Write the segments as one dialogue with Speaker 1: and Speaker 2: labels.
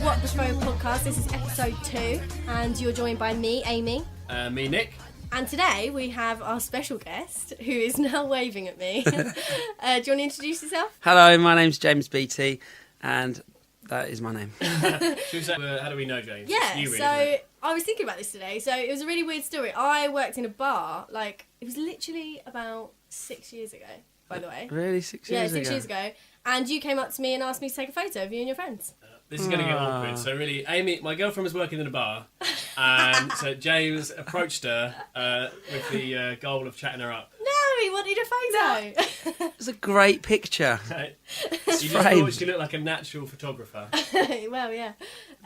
Speaker 1: What the Phone podcast. This is episode 2, and you're joined by me, Amy.
Speaker 2: Me, Nick.
Speaker 1: And today we have our special guest, who is now waving at me. Do you want to introduce yourself?
Speaker 3: Hello, my name's James Beatty, and that is my name.
Speaker 2: Should we say, how do we know James?
Speaker 1: Yeah,
Speaker 2: You really,
Speaker 1: so
Speaker 2: isn't it?
Speaker 1: I was thinking about this today. So it was a really weird story. I worked in a bar, it was literally about 6 years ago, by the way.
Speaker 3: Really? 6 years ago?
Speaker 1: Yeah, 6 years ago. And you came up to me and asked me to take a photo of you and your friends.
Speaker 2: This is going to get awkward. So really, Amy, my girlfriend was working in a bar, and so James approached her with the goal of chatting her up.
Speaker 1: No, he wanted a photo.
Speaker 3: It's a great picture.
Speaker 2: You just thought she looked like a natural photographer.
Speaker 1: Well, yeah.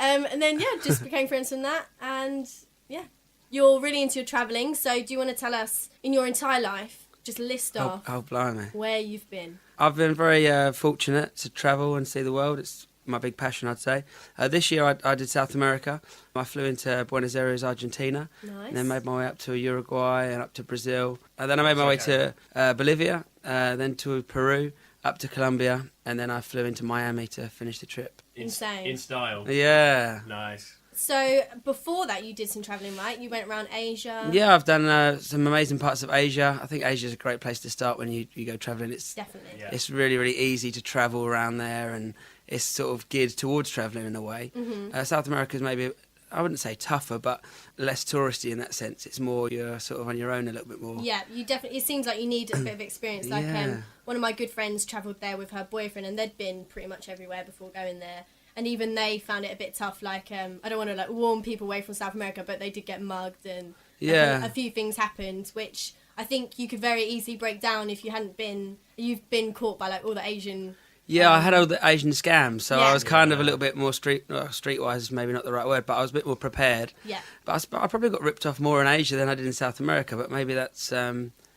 Speaker 1: And then, just became friends from that. And, yeah, you're really into your travelling. So do you want to tell us, in your entire life, just list off
Speaker 3: blimey.
Speaker 1: where you've been?
Speaker 3: I've been very fortunate to travel and see the world. It's my big passion, I'd say. This year I did South America. I flew into Buenos Aires, Argentina.
Speaker 1: Nice.
Speaker 3: And then made my way up to Uruguay and up to Brazil. And then I made my way to Bolivia, then to Peru, up to Colombia. And then I flew into Miami to finish the trip.
Speaker 1: Insane.
Speaker 2: In style.
Speaker 3: Yeah.
Speaker 2: Nice.
Speaker 1: So before that, you did some travelling, right? You went around Asia.
Speaker 3: Yeah, I've done some amazing parts of Asia. I think Asia's a great place to start when you go travelling.
Speaker 1: Definitely.
Speaker 2: Yeah.
Speaker 3: It's really, really easy to travel around there, and it's sort of geared towards travelling in a way.
Speaker 1: Mm-hmm.
Speaker 3: South America's maybe, I wouldn't say tougher, but less touristy in that sense. It's more you're sort of on your own a little bit more.
Speaker 1: Yeah, you definitely. It seems like you need a bit of experience.
Speaker 3: Yeah.
Speaker 1: One of my good friends travelled there with her boyfriend, and they'd been pretty much everywhere before going there. And even they found it a bit tough. I don't want to warn people away from South America, but they did get mugged, and a few things happened, which I think you could very easily break down if you hadn't been. You've been caught by all the Asian.
Speaker 3: Yeah, I had all the Asian scams, so I was kind of a
Speaker 2: Yeah.
Speaker 3: little bit more streetwise is maybe not the right word, but I was a bit more prepared.
Speaker 1: Yeah.
Speaker 3: But I probably got ripped off more in Asia than I did in South America, but maybe that's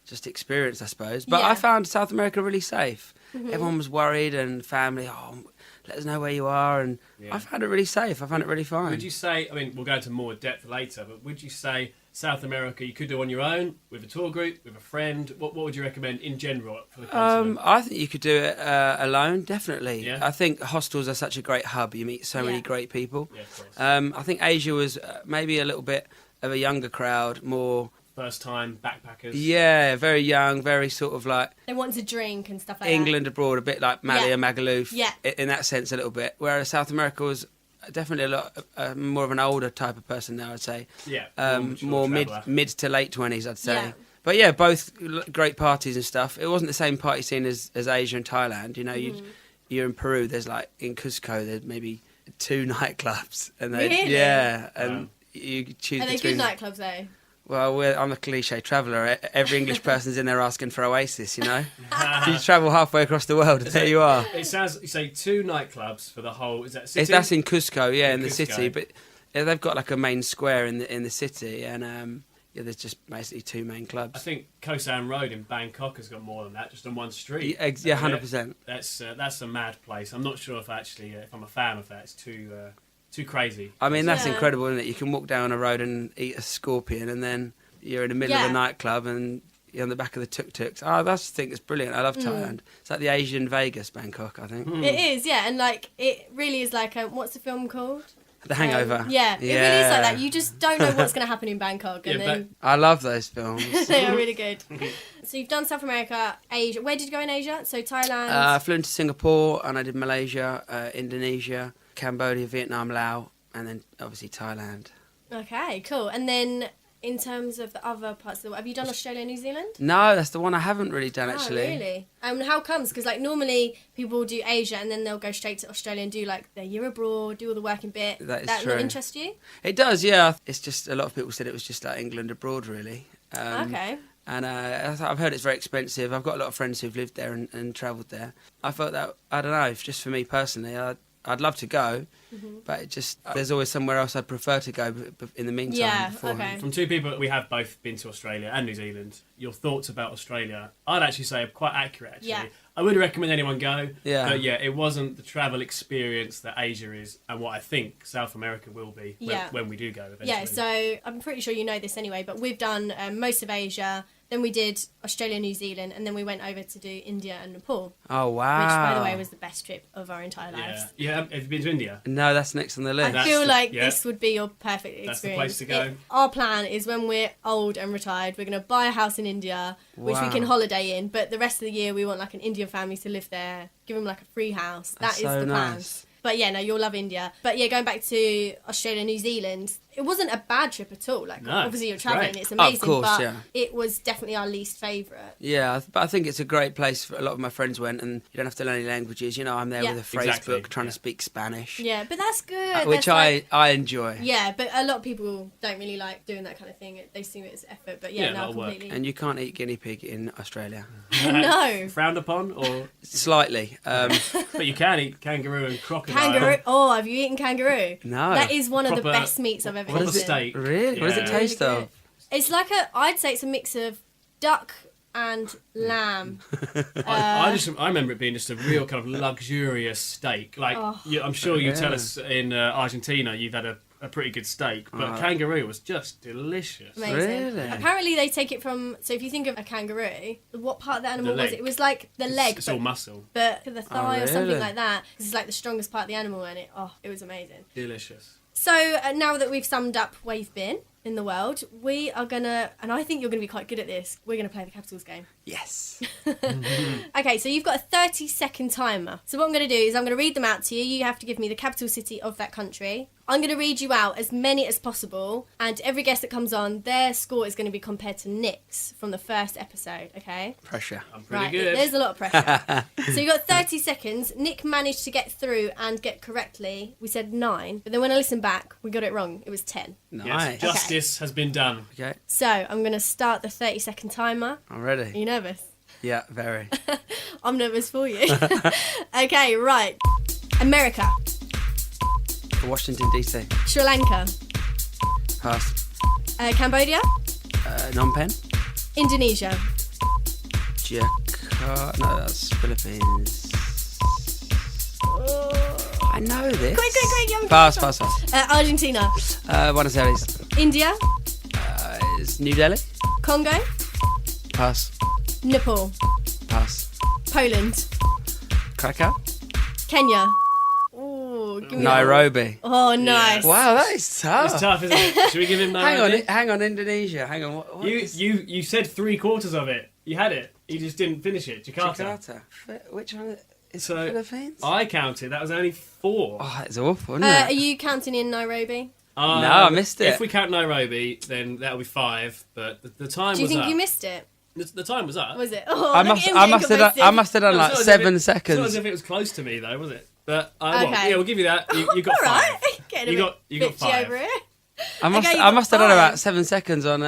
Speaker 3: just experience, I suppose. But I found South America really safe.
Speaker 1: Mm-hmm.
Speaker 3: Everyone was worried, and family, let us know where you are, and I found it really safe. I found it really fine.
Speaker 2: Would you say, I mean, we'll go into more depth later, but would you say South America you could do on your own, with a tour group, with a friend? What would you recommend in general for the continent?
Speaker 3: I think you could do it alone, definitely.
Speaker 2: Yeah.
Speaker 3: I think hostels are such a great hub. You meet so many great people.
Speaker 2: Yeah, of course.
Speaker 3: I think Asia was maybe a little bit of a younger crowd, more...
Speaker 2: First time backpackers.
Speaker 3: Yeah, very young, very sort of like...
Speaker 1: They want to drink and stuff like
Speaker 3: England abroad, a bit like Malia Magaluf,
Speaker 1: Yeah.
Speaker 3: in that sense a little bit. Whereas South America was definitely a lot more of an older type of person now, I'd say.
Speaker 2: Yeah.
Speaker 3: More
Speaker 2: traveller.
Speaker 3: mid to late 20s, I'd say.
Speaker 1: Yeah.
Speaker 3: But yeah, both great parties and stuff. It wasn't the same party scene as Asia and Thailand. You know, you're in Peru, there's in Cusco, there's maybe 2 nightclubs. And
Speaker 1: Really?
Speaker 3: Yeah, and you choose
Speaker 1: that. Are they
Speaker 3: between...
Speaker 1: good nightclubs, though?
Speaker 3: Well, I'm a cliche traveller. Every English person's in there asking for Oasis, you know? You travel halfway across the world, and there you are.
Speaker 2: It sounds, you say 2 nightclubs for the whole, is that city?
Speaker 3: That's in Cusco, in the
Speaker 2: Cusco.
Speaker 3: city. But they've got a main square in the city, and there's just basically 2 main clubs.
Speaker 2: I think Koh San Road in Bangkok has got more than that, just on one street.
Speaker 3: Yeah, 100%.
Speaker 2: That's a mad place. I'm not sure if if I'm a fan of that. It's too crazy.
Speaker 3: I mean, that's
Speaker 1: Yeah.
Speaker 3: incredible, isn't it? You can walk down a road and eat a scorpion, and then you're in the middle of a nightclub, and you're on the back of the tuk-tuks. I think it's brilliant. I love Thailand. It's like the Asian Vegas, Bangkok, I think.
Speaker 1: It is, yeah. And it really is what's the film called?
Speaker 3: The Hangover.
Speaker 1: It really is like that. You just don't know what's going to happen in Bangkok, and then
Speaker 3: I love those films.
Speaker 1: they are really good. So you've done South America, Asia. Where did you go in Asia? So Thailand.
Speaker 3: I flew into Singapore, and I did Malaysia, Indonesia, Cambodia, Vietnam, Laos, and then obviously Thailand.
Speaker 1: Okay, cool. And then in terms of the other parts of the world, have you done Australia and New Zealand?
Speaker 3: No, that's the one I haven't really done, actually.
Speaker 1: Oh, really? How comes? Because normally people do Asia and then they'll go straight to Australia and do their year abroad, do all the working bit.
Speaker 3: That is
Speaker 1: that
Speaker 3: true.
Speaker 1: Not interest you?
Speaker 3: It does, yeah. It's just a lot of people said it was just like England abroad, really.
Speaker 1: Okay.
Speaker 3: And I've heard it's very expensive. I've got a lot of friends who've lived there and travelled there. I felt that, I don't know, just for me personally, I'd love to go, but it just there's always somewhere else I'd prefer to go in the meantime.
Speaker 1: Yeah,
Speaker 3: beforehand.
Speaker 1: okay.
Speaker 2: From 2 people that we have both been to Australia and New Zealand, your thoughts about Australia, I'd actually say are quite accurate, actually.
Speaker 1: Yeah.
Speaker 2: I would recommend anyone go,
Speaker 3: Yeah.
Speaker 2: but it wasn't the travel experience that Asia is and what I think South America will be when we do go eventually.
Speaker 1: Yeah, so I'm pretty sure you know this anyway, but we've done most of Asia, Then we did Australia, New Zealand, and then we went over to do India and Nepal.
Speaker 3: Oh, wow.
Speaker 1: Which, by the way, was the best trip of our entire lives.
Speaker 2: Yeah. Have you been to India?
Speaker 3: No, that's next on the list.
Speaker 1: I feel like this would be your perfect experience.
Speaker 2: That's the place to go.
Speaker 1: Our plan is when we're old and retired, we're going to buy a house in India, which we can holiday in, but the rest of the year we want like an Indian family to live there, give them like a free house. That is the plan.
Speaker 3: Nice.
Speaker 1: But yeah, no, you'll love India. But yeah, going back to Australia, New Zealand, it wasn't a bad trip at all. Like, obviously you're travelling, it's amazing,
Speaker 3: of course,
Speaker 1: but it was definitely our least favourite.
Speaker 3: Yeah, but I think it's a great place. For a lot of my friends went, and you don't have to learn any languages. You know, I'm there with a phrase book trying to speak Spanish.
Speaker 1: Yeah, but that's good.
Speaker 3: Which
Speaker 1: that's
Speaker 3: I enjoy.
Speaker 1: Yeah, but a lot of people don't really like doing that kind of thing. They see it as effort, but no, completely.
Speaker 3: And you can't eat guinea pig in Australia.
Speaker 1: No.
Speaker 2: Frowned upon, or
Speaker 3: slightly.
Speaker 2: But you can eat kangaroo and crocodile.
Speaker 1: Kangaroo? Oh, have you eaten kangaroo?
Speaker 3: No.
Speaker 1: That is one of the best meats I've ever eaten.
Speaker 2: Proper steak.
Speaker 3: Really?
Speaker 2: Yeah.
Speaker 3: What does it taste of?
Speaker 1: It's like I'd say it's a mix of duck and lamb.
Speaker 2: I remember it being just a real kind of luxurious steak. Like, I'm sure you tell us in Argentina you've had a pretty good steak, but kangaroo was just delicious.
Speaker 1: Amazing.
Speaker 3: Really?
Speaker 1: Apparently they take it from, so if you think of a kangaroo, what part of the animal was it? It was like the leg.
Speaker 2: It's all muscle.
Speaker 1: But the thigh or something
Speaker 3: really?
Speaker 1: like that. This is like the strongest part of the animal, and it was amazing.
Speaker 2: Delicious.
Speaker 1: So now that we've summed up where you've been in the world, we are going to, and I think you're going to be quite good at this, we're going to play the capitals game.
Speaker 3: Yes.
Speaker 1: Okay, so you've got a 30-second timer. So what I'm going to do is I'm going to read them out to you. You have to give me the capital city of that country. I'm going to read you out as many as possible, and every guest that comes on, their score is going to be compared to Nick's from the first episode, okay?
Speaker 3: Pressure.
Speaker 2: I'm pretty good.
Speaker 1: There's a lot of pressure. So you've got 30 seconds. Nick managed to get through and get correctly. We said 9, but then when I listened back, we got it wrong. It was 10.
Speaker 3: Nice.
Speaker 2: Yes, justice has been done.
Speaker 3: Okay.
Speaker 1: So I'm going to start the 30-second timer.
Speaker 3: I'm
Speaker 1: Are
Speaker 3: ready.
Speaker 1: you nervous?
Speaker 3: Yeah, very.
Speaker 1: I'm nervous for you. Okay, right. America.
Speaker 3: Washington, D.C.
Speaker 1: Sri Lanka.
Speaker 3: Pass.
Speaker 1: Cambodia.
Speaker 3: Phnom Penh.
Speaker 1: Indonesia.
Speaker 3: Jakarta. No, that's Philippines. I know this.
Speaker 1: Quick, young
Speaker 3: Pass.
Speaker 1: Argentina.
Speaker 3: Buenos Aires.
Speaker 1: India.
Speaker 3: Is New Delhi?
Speaker 1: Congo.
Speaker 3: Pass.
Speaker 1: Nepal.
Speaker 3: Pass.
Speaker 1: Poland.
Speaker 3: Krakow.
Speaker 1: Kenya. Ooh, give me
Speaker 3: Nairobi.
Speaker 1: Oh, nice.
Speaker 3: Wow, that is tough.
Speaker 2: It's tough, isn't it? Should we give him Nairobi?
Speaker 3: Hang on, Indonesia. Hang on. What
Speaker 2: You said 3/4 of it. You had it. You just didn't finish it. Jakarta.
Speaker 3: Which one is
Speaker 2: So,
Speaker 3: Philippines?
Speaker 2: I counted. That was only 4.
Speaker 3: Oh, that is awful, isn't
Speaker 1: Are
Speaker 3: it?
Speaker 1: you counting in Nairobi?
Speaker 3: No, I missed it.
Speaker 2: If we count Nairobi, then that'll be 5. But the time was up.
Speaker 1: Do you think you missed it?
Speaker 2: The time was up.
Speaker 1: Was it? Oh,
Speaker 3: I must have done like 7
Speaker 2: It's not
Speaker 3: seconds.
Speaker 2: as if it was close to me, though, was it? But
Speaker 1: Okay.
Speaker 2: we'll give you that. You got
Speaker 1: All
Speaker 2: 5.
Speaker 1: right. Getting
Speaker 2: You
Speaker 1: a
Speaker 2: got
Speaker 1: bit bitchy
Speaker 2: 5.
Speaker 1: over it.
Speaker 3: I must
Speaker 1: Okay, you
Speaker 3: have
Speaker 1: got
Speaker 3: done
Speaker 1: 5.
Speaker 3: about 7 seconds on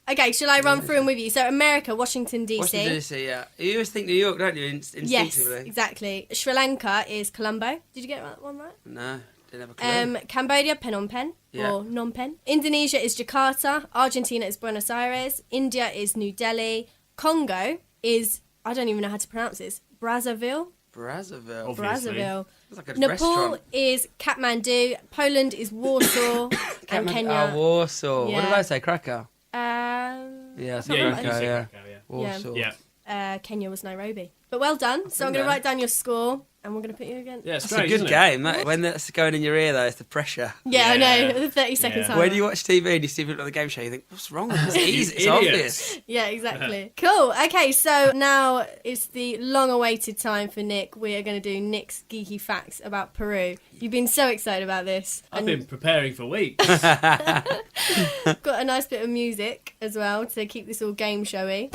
Speaker 1: Okay, shall I run through them with you? So America, Washington, D.C.
Speaker 3: Washington DC. Yeah, you always think New York, don't you? Instinctively.
Speaker 1: Yes, exactly. Sri Lanka is Colombo. Did you get that one right?
Speaker 3: No, didn't have a clue.
Speaker 1: Cambodia, Phnom Penh, or Phnom Penh. Indonesia is Jakarta. Argentina is Buenos Aires. India is New Delhi. Congo is, I don't even know how to pronounce this, Brazzaville.
Speaker 3: Brazzaville.
Speaker 2: Obviously.
Speaker 1: Brazzaville.
Speaker 3: It's like a
Speaker 1: Nepal
Speaker 3: restaurant.
Speaker 1: is Kathmandu. Poland is Warsaw. And Kenya.
Speaker 3: Warsaw.
Speaker 1: Yeah.
Speaker 3: What did I say? Krakow. Yeah,
Speaker 1: something
Speaker 2: Yeah,
Speaker 1: like
Speaker 2: you
Speaker 3: Krakow,
Speaker 2: said
Speaker 3: yeah.
Speaker 2: Krakow, yeah.
Speaker 3: Warsaw.
Speaker 2: Yeah.
Speaker 1: Kenya was Nairobi. But well done. So I'm going to write down your score, and we're going to put you again.
Speaker 2: Yeah, it's
Speaker 3: It's a
Speaker 2: strange,
Speaker 3: good
Speaker 2: isn't it?
Speaker 3: game. When that's going in your ear, though, it's the pressure.
Speaker 1: Yeah, I
Speaker 2: Yeah.
Speaker 1: know. The 30-second
Speaker 2: Yeah.
Speaker 1: time.
Speaker 3: When you watch TV and you see people at the game show, you think, what's wrong with this? It's easy. It's
Speaker 2: Idiots.
Speaker 3: obvious.
Speaker 1: Yeah, exactly. Cool. Okay, so now it's the long-awaited time for Nick. We are going to do Nick's geeky facts about Peru. You've been so excited about this.
Speaker 2: I've been preparing for weeks.
Speaker 1: Got a nice bit of music as well to keep this all game showy.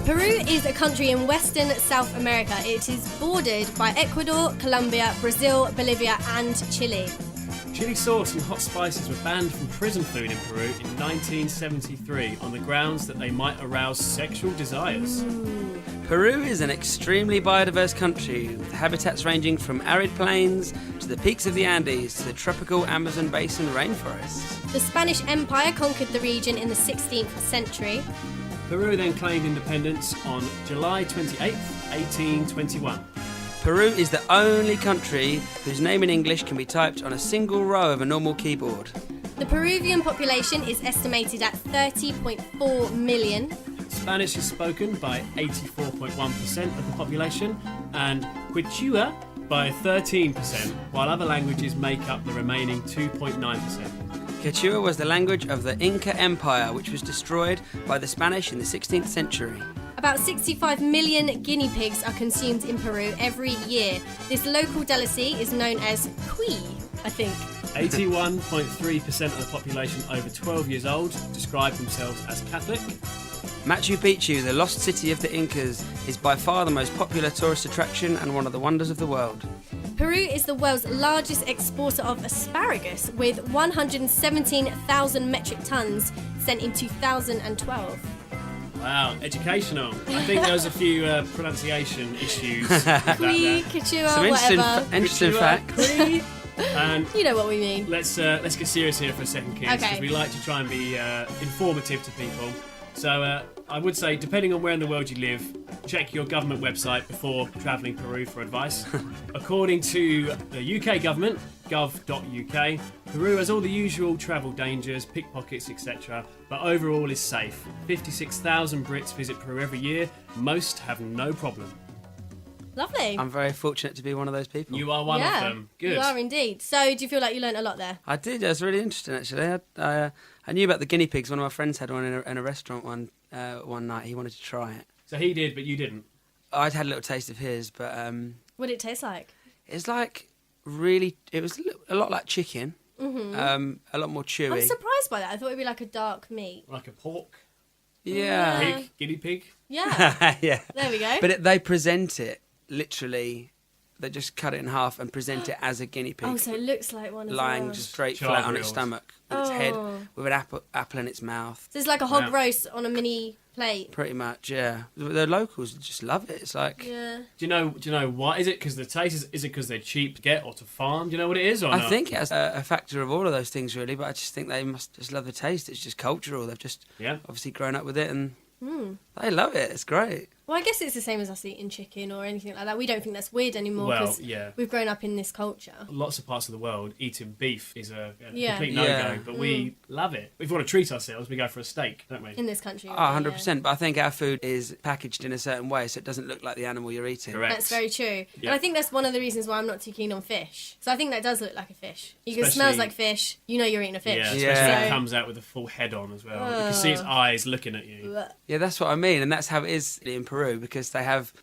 Speaker 1: Peru is a country in western South America. It is bordered by Ecuador, Colombia, Brazil, Bolivia and Chile.
Speaker 2: Chili sauce and hot spices were banned from prison food in Peru in 1973 on the grounds that they might arouse sexual desires.
Speaker 3: Peru is an extremely biodiverse country, with habitats ranging from arid plains to the peaks of the Andes to the tropical Amazon basin rainforests.
Speaker 1: The Spanish Empire conquered the region in the 16th century.
Speaker 2: Peru then claimed independence on July 28, 1821.
Speaker 3: Peru is the only country whose name in English can be typed on a single row of a normal keyboard.
Speaker 1: The Peruvian population is estimated at 30.4 million.
Speaker 2: Spanish is spoken by 84.1% of the population, and Quechua by 13%, while other languages make up the remaining 2.9%.
Speaker 3: Quechua was the language of the Inca Empire, which was destroyed by the Spanish in the 16th century.
Speaker 1: About 65 million guinea pigs are consumed in Peru every year. This local delicacy is known as cuy, I think.
Speaker 2: 81.3% of the population over 12 years old describe themselves as Catholic.
Speaker 3: Machu Picchu, the lost city of the Incas, is by far the most popular tourist attraction and one of the wonders of the world.
Speaker 1: Peru is the world's largest exporter of asparagus, with 117,000 metric tons sent in 2012.
Speaker 2: Wow, educational. I think there was a few pronunciation issues. with that
Speaker 1: Cuy,
Speaker 2: there.
Speaker 1: Quechua,
Speaker 3: Some
Speaker 1: whatever.
Speaker 3: interesting fact.
Speaker 2: Cuy. And
Speaker 1: You know what we mean.
Speaker 2: let's get serious here for a second, kids, because
Speaker 1: Okay.
Speaker 2: we like to try and be informative to people. So I would say, depending on where in the world you live, check your government website before travelling Peru for advice. According to the UK government, gov.uk, Peru has all the usual travel dangers, pickpockets, etc., but overall is safe. 56,000 Brits visit Peru every year. Most have no problem.
Speaker 1: Lovely.
Speaker 3: I'm very fortunate to be one of those people.
Speaker 2: You are one of them. Good.
Speaker 1: You are indeed. So, do you feel like you learnt a lot there?
Speaker 3: I did. It was really interesting, actually. I knew about the guinea pigs. One of my friends had one in a restaurant one night. He wanted to try it.
Speaker 2: So he did, but you didn't.
Speaker 3: I'd had a little taste of his, but
Speaker 1: What did it taste like?
Speaker 3: it's like really. It was a lot like chicken.
Speaker 1: Mm-hmm.
Speaker 3: A lot more chewy.
Speaker 1: I'm surprised by that. I thought it'd be like a dark meat.
Speaker 2: Like a pork,
Speaker 3: Yeah.
Speaker 2: pig, guinea pig.
Speaker 1: Yeah.
Speaker 3: Yeah.
Speaker 1: There we go.
Speaker 3: But they present it literally. They just cut it in half and present it as a guinea pig.
Speaker 1: Oh, so it looks like one as
Speaker 3: lying
Speaker 1: well.
Speaker 3: just straight
Speaker 2: Char
Speaker 3: flat on its
Speaker 2: grilled.
Speaker 3: stomach with its head
Speaker 1: Oh.
Speaker 3: with an apple in its mouth.
Speaker 1: So it's like a hog
Speaker 2: Yeah.
Speaker 1: roast on a mini plate.
Speaker 3: Pretty much, yeah. The locals just love it. It's like
Speaker 1: Yeah.
Speaker 2: Do you know what? Is it because the taste? Is it because they're cheap to get or to farm? Do you know what it is or
Speaker 3: I
Speaker 2: not?
Speaker 3: think it has a factor of all of those things really, but I just think they must just love the taste. It's just cultural. They've just
Speaker 2: Yeah.
Speaker 3: obviously grown up with it and
Speaker 1: Hmm.
Speaker 3: they love it. It's great.
Speaker 1: Well, I guess it's the same as us eating chicken or anything like that. We don't think that's weird anymore
Speaker 2: Well,
Speaker 1: because
Speaker 2: yeah.
Speaker 1: we've grown up in this culture.
Speaker 2: Lots of parts of the world, eating beef is a
Speaker 1: Yeah.
Speaker 2: complete no-go,
Speaker 3: Yeah.
Speaker 2: but we love it. If we want to treat ourselves, we go for a steak, don't we?
Speaker 1: In this country.
Speaker 3: Oh,
Speaker 1: yeah.
Speaker 3: 100%. But I think our food is packaged in a certain way so it doesn't look like the animal you're eating.
Speaker 2: Correct.
Speaker 1: That's very true.
Speaker 2: Yeah.
Speaker 1: And I think that's one of the reasons why I'm not too keen on fish. So I think that does look like a fish. You can
Speaker 2: Especially-
Speaker 1: smells like fish. You know you're eating a fish.
Speaker 2: Yeah, especially
Speaker 3: Yeah.
Speaker 2: when it comes out with a full head on as well. You can see its eyes looking at you.
Speaker 1: So,
Speaker 3: Yeah, that's what I mean. And that's how it is in Peru because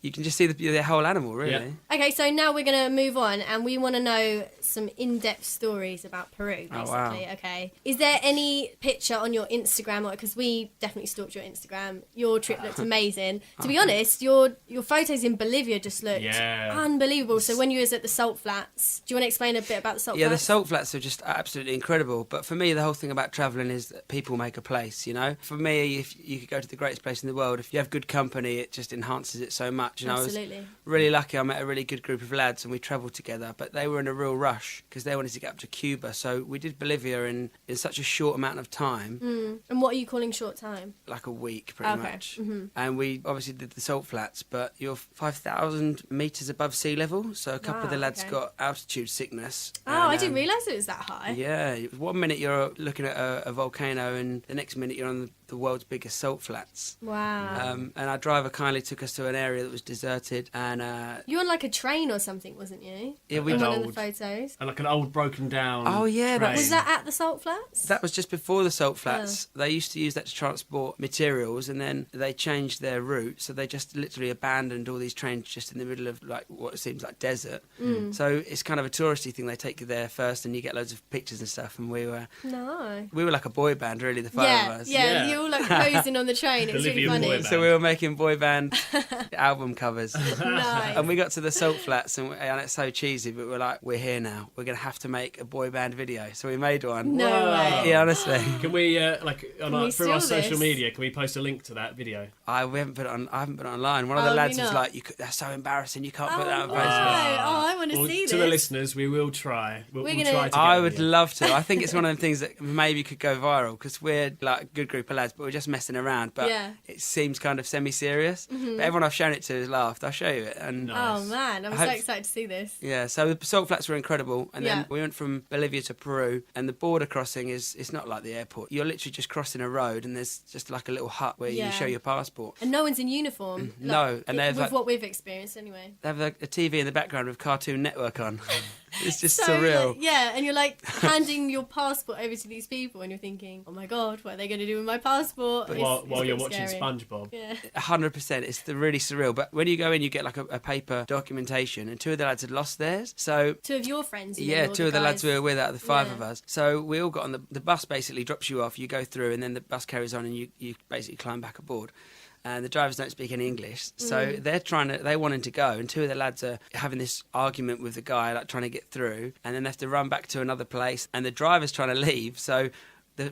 Speaker 3: you can just see the whole animal, really.
Speaker 2: Yeah.
Speaker 1: okay, so now we're going to move on and we want to know some in-depth stories about Peru, basically.
Speaker 3: Oh, wow.
Speaker 1: Okay. Is there any picture on your Instagram, or because we definitely stalked your Instagram, your trip looked amazing. To be honest, your photos in Bolivia just looked
Speaker 2: Yeah.
Speaker 1: unbelievable. So when you was at the salt flats, do you want to explain a bit about the salt
Speaker 3: Yeah, the
Speaker 1: flats?
Speaker 3: salt flats are just absolutely incredible. But for me, the whole thing about travelling is that people make a place, you know? For me, if you could go to the greatest place in the world, if you have good company, it just enhances it so much. And
Speaker 1: Absolutely.
Speaker 3: I was really lucky. I met a really good group of lads and we travelled together. But they were in a real rush because they wanted to get up to Cuba. So we did Bolivia in such a short amount of time,
Speaker 1: And what are you calling short time?
Speaker 3: like a week pretty
Speaker 1: Okay.
Speaker 3: much.
Speaker 1: Mm-hmm.
Speaker 3: And we obviously did the salt flats, but you're 5,000 metres above sea level. So a couple of the
Speaker 1: Wow,
Speaker 3: lads
Speaker 1: okay.
Speaker 3: got altitude sickness.
Speaker 1: Oh,
Speaker 3: And,
Speaker 1: I didn't realise it was that high.
Speaker 3: Yeah, 1 minute you're looking at a volcano, and the next minute you're on the world's biggest salt flats.
Speaker 1: Wow.
Speaker 3: And our driver kindly took us to an area that was deserted, and
Speaker 1: You were on like a train or something, wasn't you?
Speaker 3: yeah, we.
Speaker 1: In
Speaker 2: An
Speaker 1: one of the
Speaker 2: old-
Speaker 1: photos.
Speaker 2: And like an old broken down.
Speaker 3: Oh, yeah, that
Speaker 2: train.
Speaker 1: Was that at the salt flats?
Speaker 3: That was just before the salt flats. They used to use that to transport materials, and then they changed their route, so they just literally abandoned all these trains just in the middle of like what seems like desert. So it's kind of a touristy thing. They take you there first, and you get loads of pictures and stuff. And we were
Speaker 1: No.
Speaker 3: like a boy band, really, the five of us.
Speaker 1: Yeah,
Speaker 2: Yeah.
Speaker 1: you all like posing on the train. It was really
Speaker 2: Bolivian
Speaker 1: funny.
Speaker 2: boy band.
Speaker 3: So we were making boy band album covers.
Speaker 1: Nice.
Speaker 3: And we got to the salt flats, and it's so cheesy, but we're like, we're here now. We're going to have to make a boy band video. So we made one.
Speaker 1: No
Speaker 2: Whoa.
Speaker 1: way.
Speaker 3: Yeah, honestly.
Speaker 2: Can we through our
Speaker 1: steal
Speaker 2: social
Speaker 1: this?
Speaker 2: media? Can we post a link to that video?
Speaker 3: I haven't put it online. One of
Speaker 1: Oh,
Speaker 3: the
Speaker 1: have
Speaker 3: lads
Speaker 1: you
Speaker 3: was
Speaker 1: not?
Speaker 3: like, that's so embarrassing. You can't
Speaker 1: Oh,
Speaker 3: put that on
Speaker 1: no.
Speaker 3: Facebook.
Speaker 1: Oh, I want to
Speaker 2: Well,
Speaker 1: see this.
Speaker 2: to the listeners, we will try. We'll
Speaker 1: We're
Speaker 2: try
Speaker 1: gonna-
Speaker 2: to get
Speaker 3: I
Speaker 2: it
Speaker 3: would
Speaker 2: here.
Speaker 3: love to. I think it's one of them things that maybe could go viral because we're like a good group of lads. lads, but we're just messing around. But
Speaker 1: Yeah.
Speaker 3: it seems kind of semi-serious. But everyone I've shown it to has laughed. I'll show you it. And
Speaker 2: Nice.
Speaker 1: Oh man, I'm so excited to see this.
Speaker 3: yeah, so the salt flats were incredible, and then
Speaker 1: Yeah.
Speaker 3: we went from Bolivia to Peru, and the border crossing it's not like the airport. You're literally just crossing a road, and there's just like a little hut where you
Speaker 1: Yeah.
Speaker 3: show your passport.
Speaker 1: And no one's in uniform.
Speaker 3: No, and
Speaker 1: with
Speaker 3: they've
Speaker 1: what we've experienced anyway.
Speaker 3: they have like a TV in the background with Cartoon Network on. It's just
Speaker 1: So,
Speaker 3: surreal.
Speaker 1: like, yeah, and you're like handing your passport over to these people, and you're thinking, oh my god, what are they going to do with my passport?
Speaker 2: While you're watching
Speaker 1: scary.
Speaker 2: SpongeBob.
Speaker 1: Yeah.
Speaker 3: 100%. It's really surreal. But when you go in, you get like a paper documentation, and two of the lads had lost theirs. So
Speaker 1: Two of your friends. You
Speaker 3: yeah,
Speaker 1: know, or
Speaker 3: two of the lads
Speaker 1: guys.
Speaker 3: we were with out of the five
Speaker 1: Yeah.
Speaker 3: of us. So we all got on the bus. Basically drops you off, you go through, and then the bus carries on, and you basically climb back aboard. And the drivers don't speak any English, so they wanted to go, and two of the lads are having this argument with the guy, like trying to get through, and then they have to run back to another place, and the driver's trying to leave, so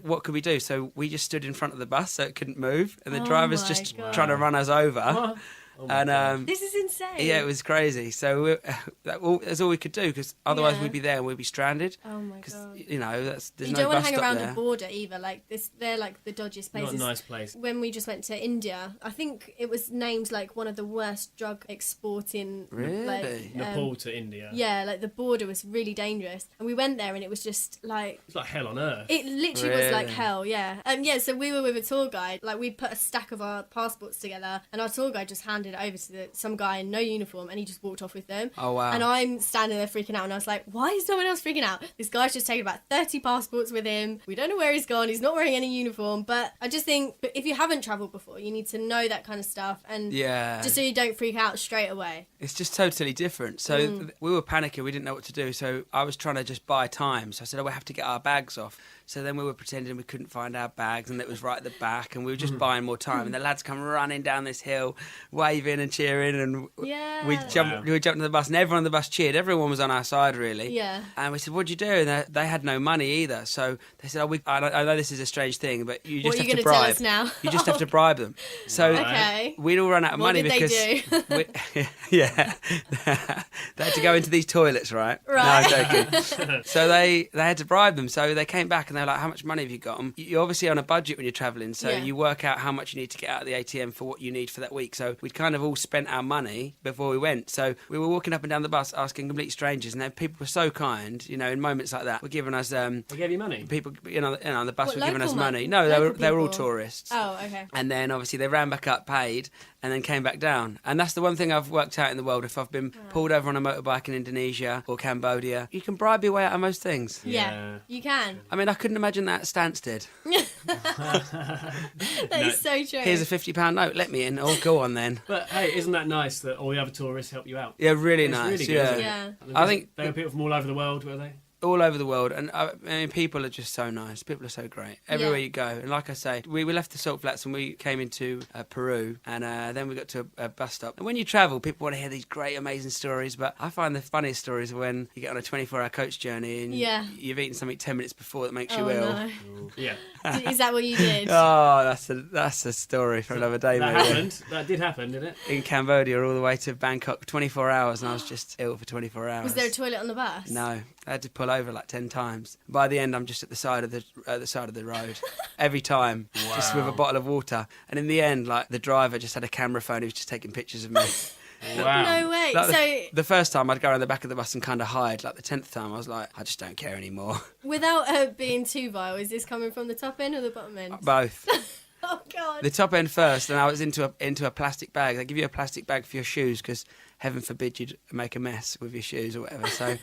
Speaker 3: what could we do? So we just stood in front of the bus so it couldn't move, and the
Speaker 1: Oh
Speaker 3: driver's
Speaker 1: my
Speaker 3: just
Speaker 1: God.
Speaker 3: trying to run us over.
Speaker 2: What? Oh my God.
Speaker 1: This is insane.
Speaker 3: Yeah, it was crazy. So that's all we could do, because otherwise
Speaker 1: Yeah.
Speaker 3: we'd be there and we'd be stranded.
Speaker 1: Oh my
Speaker 3: Because
Speaker 1: god.
Speaker 3: you know there's
Speaker 1: You
Speaker 3: no
Speaker 1: don't want
Speaker 3: bus
Speaker 1: to hang
Speaker 3: stop
Speaker 1: around
Speaker 3: there.
Speaker 1: a border either. Like this, they're like the dodgiest
Speaker 2: Not
Speaker 1: places.
Speaker 2: a nice place.
Speaker 1: When we just went to India, I think it was named like one of the worst drug exporting.
Speaker 3: Really?
Speaker 1: Like,
Speaker 2: Nepal to India.
Speaker 1: yeah, like the border was really dangerous, and we went there, and it was just like
Speaker 2: It's like hell on earth.
Speaker 1: it literally was like
Speaker 3: Really?
Speaker 1: hell. Yeah, yeah. So we were with a tour guide. Like we put a stack of our passports together, and our tour guide just handed it over to some guy in no uniform, and he just walked off with them.
Speaker 3: Oh wow!
Speaker 1: And I'm standing there freaking out, and I was like, why is no one else freaking out? This guy's just taken about 30 passports with him. We don't know where he's gone. He's not wearing any uniform. But I just think if you haven't travelled before, you need to know that kind of stuff. And
Speaker 3: Yeah.
Speaker 1: just so you don't freak out straight away.
Speaker 3: It's just totally different. So we were panicking. We didn't know what to do. So I was trying to just buy time. So I said, we have to get our bags off. So then we were pretending we couldn't find our bags, and it was right at the back, and we were just buying more time. And the lads come running down this hill, waving and cheering, and
Speaker 1: Yeah.
Speaker 3: we jumped into the bus, and everyone on the bus cheered. Everyone was on our side, really.
Speaker 1: Yeah.
Speaker 3: And we said, what'd you do? And they had no money either. So they said, I know this is a strange thing, but you
Speaker 1: What
Speaker 3: just
Speaker 1: are you
Speaker 3: have to
Speaker 1: gonna tell
Speaker 3: bribe.
Speaker 1: us now?
Speaker 3: You just have to bribe them. So
Speaker 1: Okay.
Speaker 3: we'd all run out of
Speaker 1: What
Speaker 3: money
Speaker 1: did they
Speaker 3: because
Speaker 1: do?
Speaker 3: yeah, they had to go into these toilets, right?
Speaker 1: Right.
Speaker 3: No, I'm joking. So they had to bribe them. So they came back and they were like, "How much money have you got?" And you're obviously on a budget when you're travelling, so
Speaker 1: Yeah.
Speaker 3: you work out how much you need to get out of the ATM for what you need for that week. So we'd kind of all spent our money before we went. So we were walking up and down the bus asking complete strangers, and then people were so kind, you know, in moments like that, were giving us
Speaker 2: They gave you money.
Speaker 3: people, on the bus
Speaker 1: What,
Speaker 3: were giving us
Speaker 1: local
Speaker 3: money.
Speaker 1: mon-
Speaker 3: No,
Speaker 1: local
Speaker 3: they were all
Speaker 1: people?
Speaker 3: tourists.
Speaker 1: Oh, okay.
Speaker 3: And then obviously they ran back up, paid, and then came back down. And that's the one thing I've worked out in the world. If I've been pulled over on a motorbike in Indonesia or Cambodia, you can bribe your way out of most things.
Speaker 1: Yeah, you can.
Speaker 3: I mean, I couldn't imagine that Stansted.
Speaker 1: That is so true.
Speaker 3: Here's a £50 note, let me in. Oh, go on then.
Speaker 2: But hey, isn't that nice that all the other tourists help you out?
Speaker 3: Yeah, really
Speaker 2: It's
Speaker 3: nice.
Speaker 2: really good,
Speaker 3: yeah.
Speaker 2: isn't it?
Speaker 1: Yeah.
Speaker 3: I think-
Speaker 2: they were people from all over the world, were they?
Speaker 3: All over the world, and I mean, people are just so nice. People are so great everywhere
Speaker 1: Yeah.
Speaker 3: you go. And like I say, we left the salt flats and we came into Peru, and then we got to a bus stop. And when you travel, people want to hear these great, amazing stories. But I find the funniest stories are when you get on a 24-hour coach journey and
Speaker 1: Yeah.
Speaker 3: you've eaten something 10 minutes before that makes
Speaker 1: Oh,
Speaker 3: you ill.
Speaker 1: no.
Speaker 2: Yeah.
Speaker 1: Is that what you did?
Speaker 3: Oh, that's a story for another day,
Speaker 2: That
Speaker 3: maybe.
Speaker 2: happened. That did happen, didn't it?
Speaker 3: In Cambodia, all the way to Bangkok, 24 hours, and I was just ill for 24 hours.
Speaker 1: Was there a toilet on the bus?
Speaker 3: No, I had to pull over like 10 times. By the end, I'm just at the side of the road every time, just with a bottle of water. And in the end, like the driver just had a camera phone. He was just taking pictures of me.
Speaker 2: Wow.
Speaker 1: No way.
Speaker 3: Like
Speaker 1: So
Speaker 3: the first time, I'd go around the back of the bus and kind of hide. Like the 10th time, I was like, I just don't care anymore.
Speaker 1: without being too vile, is this coming from the top end or the bottom end?
Speaker 3: Both.
Speaker 1: Oh God.
Speaker 3: The top end first, and I was into a plastic bag. They give you a plastic bag for your shoes because heaven forbid you'd make a mess with your shoes or whatever. So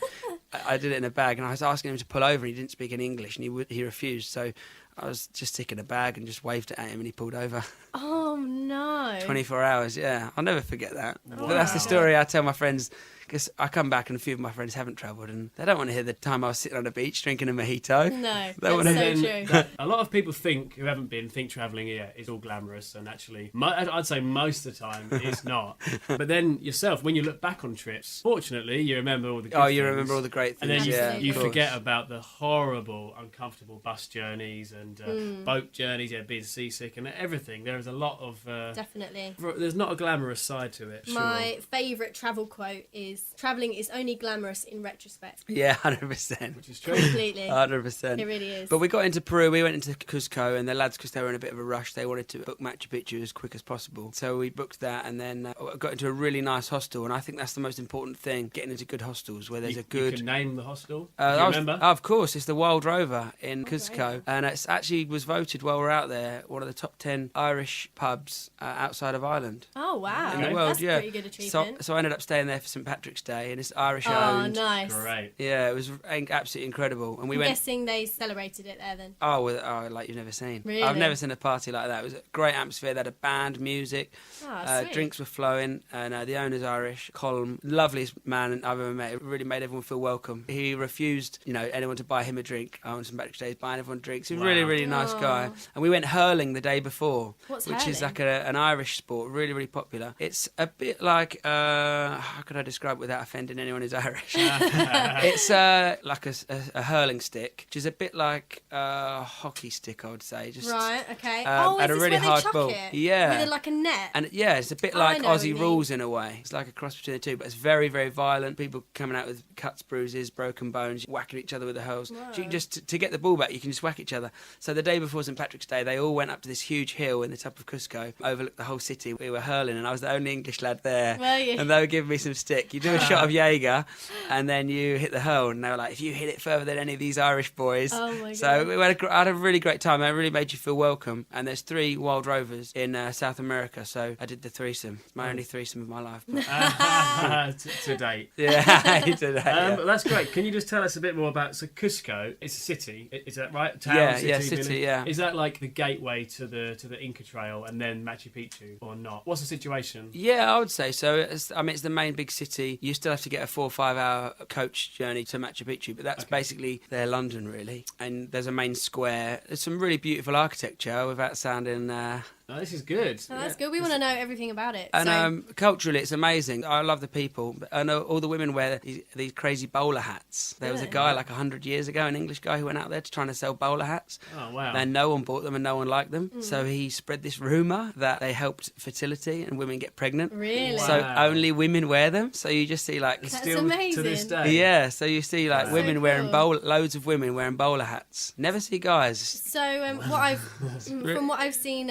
Speaker 3: I did it in a bag, and I was asking him to pull over, and he didn't speak any English, and he refused. So I was just sticking a bag and just waved it at him, and he pulled over.
Speaker 1: Oh no.
Speaker 3: 24 hours, yeah. I'll never forget that.
Speaker 2: Wow.
Speaker 3: But that's the story I tell my friends, because I come back and a few of my friends haven't travelled, and they don't want to hear the time I was sitting on a beach drinking a mojito.
Speaker 1: No,
Speaker 3: They wanna-
Speaker 1: that's so
Speaker 2: And
Speaker 1: true.
Speaker 2: a lot of people who haven't been, think travelling is all glamorous, and actually, I'd say most of the time it's not. But then yourself, when you look back on trips, fortunately, you remember all the good
Speaker 3: Oh, you
Speaker 2: things.
Speaker 3: remember all the great
Speaker 2: And
Speaker 3: things,
Speaker 2: then
Speaker 3: yeah.
Speaker 2: you
Speaker 3: of course.
Speaker 2: forget about the horrible, uncomfortable bus journeys and boat journeys, being seasick and everything. There is a lot of...
Speaker 1: Definitely.
Speaker 2: There's not a glamorous side to it, sure.
Speaker 1: My favourite travel quote is is travelling is only glamorous in retrospect.
Speaker 3: Yeah, 100%.
Speaker 2: Which is true.
Speaker 1: Completely.
Speaker 3: 100%.
Speaker 1: It really is.
Speaker 3: But we got into Peru, we went into Cusco, and the lads, because they were in a bit of a rush, they wanted to book Machu Picchu as quick as possible. So we booked that, and then got into a really nice hostel, and I think that's the most important thing, getting into good hostels where there's a good...
Speaker 2: You can name the hostel? Do you remember?
Speaker 3: Of course, it's the Wild Rover in Cusco,
Speaker 1: right.
Speaker 3: and it's actually was voted, while we're out there, one of the top 10 Irish pubs outside of Ireland.
Speaker 1: Oh, wow.
Speaker 3: In the world,
Speaker 1: That's a
Speaker 3: yeah.
Speaker 1: pretty good achievement.
Speaker 3: So I ended up staying there for St Patrick's Day, and it's Irish
Speaker 1: Oh,
Speaker 3: owned.
Speaker 1: nice.
Speaker 2: Great.
Speaker 3: Yeah, it was absolutely incredible. And we
Speaker 1: I'm
Speaker 3: went.
Speaker 1: guessing they celebrated it there then.
Speaker 3: Like you've never seen.
Speaker 1: Really?
Speaker 3: I've never seen a party like that. It was a great atmosphere. They had a band, music,
Speaker 1: Oh, sweet.
Speaker 3: drinks were flowing, and the owner's Irish. Colm, loveliest man I've ever met. It really made everyone feel welcome. He refused, anyone to buy him a drink. On St Patrick's Day, he's buying everyone drinks. He's a really, really nice guy. And we went hurling the day before,
Speaker 1: What's
Speaker 3: which is
Speaker 1: hurling?
Speaker 3: like an Irish sport, really, really popular. It's a bit like how could I describe it without offending anyone who's Irish? It's like a hurling stick, which is a bit like a hockey stick, I would say. Just
Speaker 1: Right, okay.
Speaker 3: and
Speaker 1: is
Speaker 3: a
Speaker 1: this
Speaker 3: really
Speaker 1: where they
Speaker 3: hard
Speaker 1: chuck
Speaker 3: ball.
Speaker 1: it?
Speaker 3: Yeah.
Speaker 1: With like a net?
Speaker 3: And yeah, it's a bit
Speaker 1: I
Speaker 3: like
Speaker 1: know what
Speaker 3: Aussie
Speaker 1: you mean.
Speaker 3: rules in a way. It's like a cross between the two, but it's very, very violent. People coming out with cuts, bruises, broken bones, whacking each other with the hurls. So you can just to get the ball back, you can just whack each other. So the day before St Patrick's Day, they all went up to this huge hill in the top of Cusco, overlooked the whole city. We were hurling, and I was the only English lad there.
Speaker 1: Were you?
Speaker 3: And they were giving me some stick. You do a shot of Jaeger, and then you hit the hurl, and they were like, if you hit it further than any of these Irish boys.
Speaker 1: Oh my
Speaker 3: So
Speaker 1: God.
Speaker 3: I had a really great time. It really made you feel welcome. And there's 3 Wild Rovers in South America, so I did the threesome. It's my only threesome of my life. But
Speaker 2: To date.
Speaker 3: yeah, today.
Speaker 2: That's great. Can you just tell us a bit more about... So Cusco, it's a city, is that right? Town,
Speaker 3: Yeah,
Speaker 2: city,
Speaker 3: city, yeah.
Speaker 2: Is that like the gateway to the Inca Trail and then Machu Picchu, or not? What's the situation?
Speaker 3: Yeah, I would say so. It's the main big city. You still have to get a 4 or 5 hour coach journey to Machu Picchu, but that's basically their London, really. And there's a main square. There's some really beautiful architecture without sounding...
Speaker 2: Oh, this is good.
Speaker 1: Oh, that's good. We want to know everything about it.
Speaker 3: And culturally, it's amazing. I love the people. And all the women wear these crazy bowler hats. There was a guy like 100 years ago, an English guy who went out there trying to sell bowler hats.
Speaker 2: Oh, wow.
Speaker 3: And no one bought them and no one liked them. So he spread this rumour that they helped fertility and women get pregnant.
Speaker 1: Really?
Speaker 3: So
Speaker 2: Wow.
Speaker 3: only women wear them. So you just see like...
Speaker 1: That's
Speaker 2: Still
Speaker 1: amazing.
Speaker 2: to this day.
Speaker 3: Yeah, so you see like
Speaker 2: Wow.
Speaker 3: women
Speaker 1: So
Speaker 3: wearing
Speaker 1: cool.
Speaker 3: loads of women wearing bowler hats. Never see guys.
Speaker 1: So from what I've seen,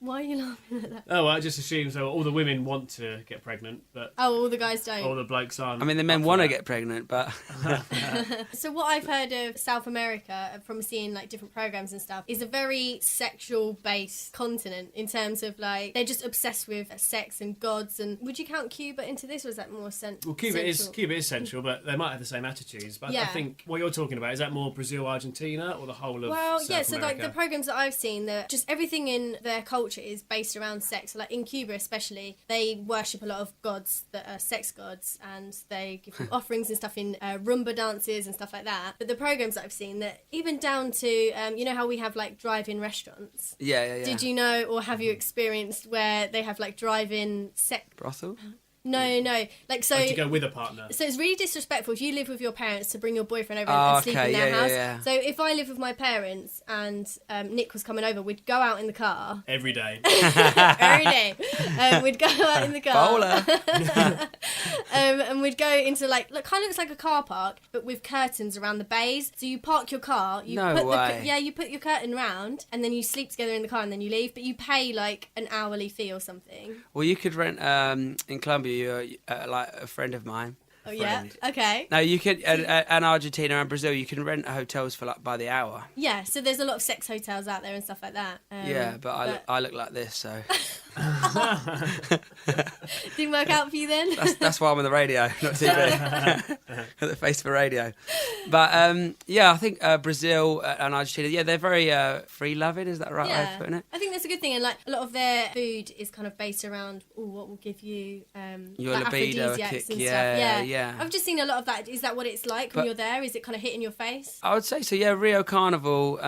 Speaker 1: why are you laughing at that?
Speaker 2: Oh, well, I just assume so. All the women want to get pregnant, but
Speaker 1: Oh, all the guys don't.
Speaker 2: all the blokes aren't.
Speaker 3: I mean, the men
Speaker 2: up for
Speaker 3: want to
Speaker 2: that.
Speaker 3: get pregnant, but
Speaker 1: So what I've heard of South America from seeing like different programs and stuff is a very sexual based continent in terms of like they're just obsessed with sex and gods. And would you count Cuba into this, or is that more
Speaker 2: Well, Cuba
Speaker 1: central?
Speaker 2: is central, but they might have the same attitudes. But I
Speaker 1: Yeah.
Speaker 2: think what you're talking about, is that more Brazil, Argentina, or the whole of
Speaker 1: Well,
Speaker 2: South
Speaker 1: yeah, so like
Speaker 2: America?
Speaker 1: the programs that I've seen, that just everything in their culture is based around sex. So like in Cuba especially, they worship a lot of gods that are sex gods, and they give them offerings and stuff in Rumba dances and stuff like that. But the programs that I've seen, that even down to, you know how we have like drive-in restaurants?
Speaker 3: yeah.
Speaker 1: Did you know, or have you experienced where they have like drive-in sex?
Speaker 3: Brothel?
Speaker 1: No. Like so.
Speaker 2: Like to go with a partner.
Speaker 1: So it's really disrespectful if you live with your parents to bring your boyfriend over
Speaker 3: Oh,
Speaker 1: and sleep in their
Speaker 3: okay,
Speaker 1: house.
Speaker 3: yeah.
Speaker 1: So if I live with my parents and Nick was coming over, we'd go out in the car
Speaker 2: Every day.
Speaker 1: every day. We'd go out in the car.
Speaker 3: Bowler.
Speaker 1: And we'd go into like kind of looks like a car park, but with curtains around the bays. So you park your car, you
Speaker 3: No
Speaker 1: put
Speaker 3: way.
Speaker 1: you put your curtain round, and then you sleep together in the car, and then you leave. But you pay like an hourly fee or something.
Speaker 3: Well, you could rent in Colombia. Like a friend of mine.
Speaker 1: Oh yeah,
Speaker 2: Friend.
Speaker 1: okay.
Speaker 3: No, you could, and Argentina and Brazil, you can rent hotels for like by the hour.
Speaker 1: Yeah, so there's a lot of sex hotels out there and stuff like that.
Speaker 3: Yeah, but I look like this, so
Speaker 1: didn't work out for you then.
Speaker 3: that's why I'm on the radio, not TV. Got the face for radio. But yeah, I think Brazil and Argentina, yeah, they're very free loving. Is that the right way of putting it?
Speaker 1: I think that's a good thing, and like a lot of their food is kind of based around what will give you
Speaker 3: Your
Speaker 1: like
Speaker 3: libido
Speaker 1: aphrodisiacs
Speaker 3: kick,
Speaker 1: and
Speaker 3: yeah,
Speaker 1: stuff.
Speaker 3: yeah.
Speaker 1: I've just seen a lot of that. Is that what it's like when
Speaker 3: But-
Speaker 1: you're there? Is it kind of hitting your face?
Speaker 3: I would say so. Yeah, Rio Carnival.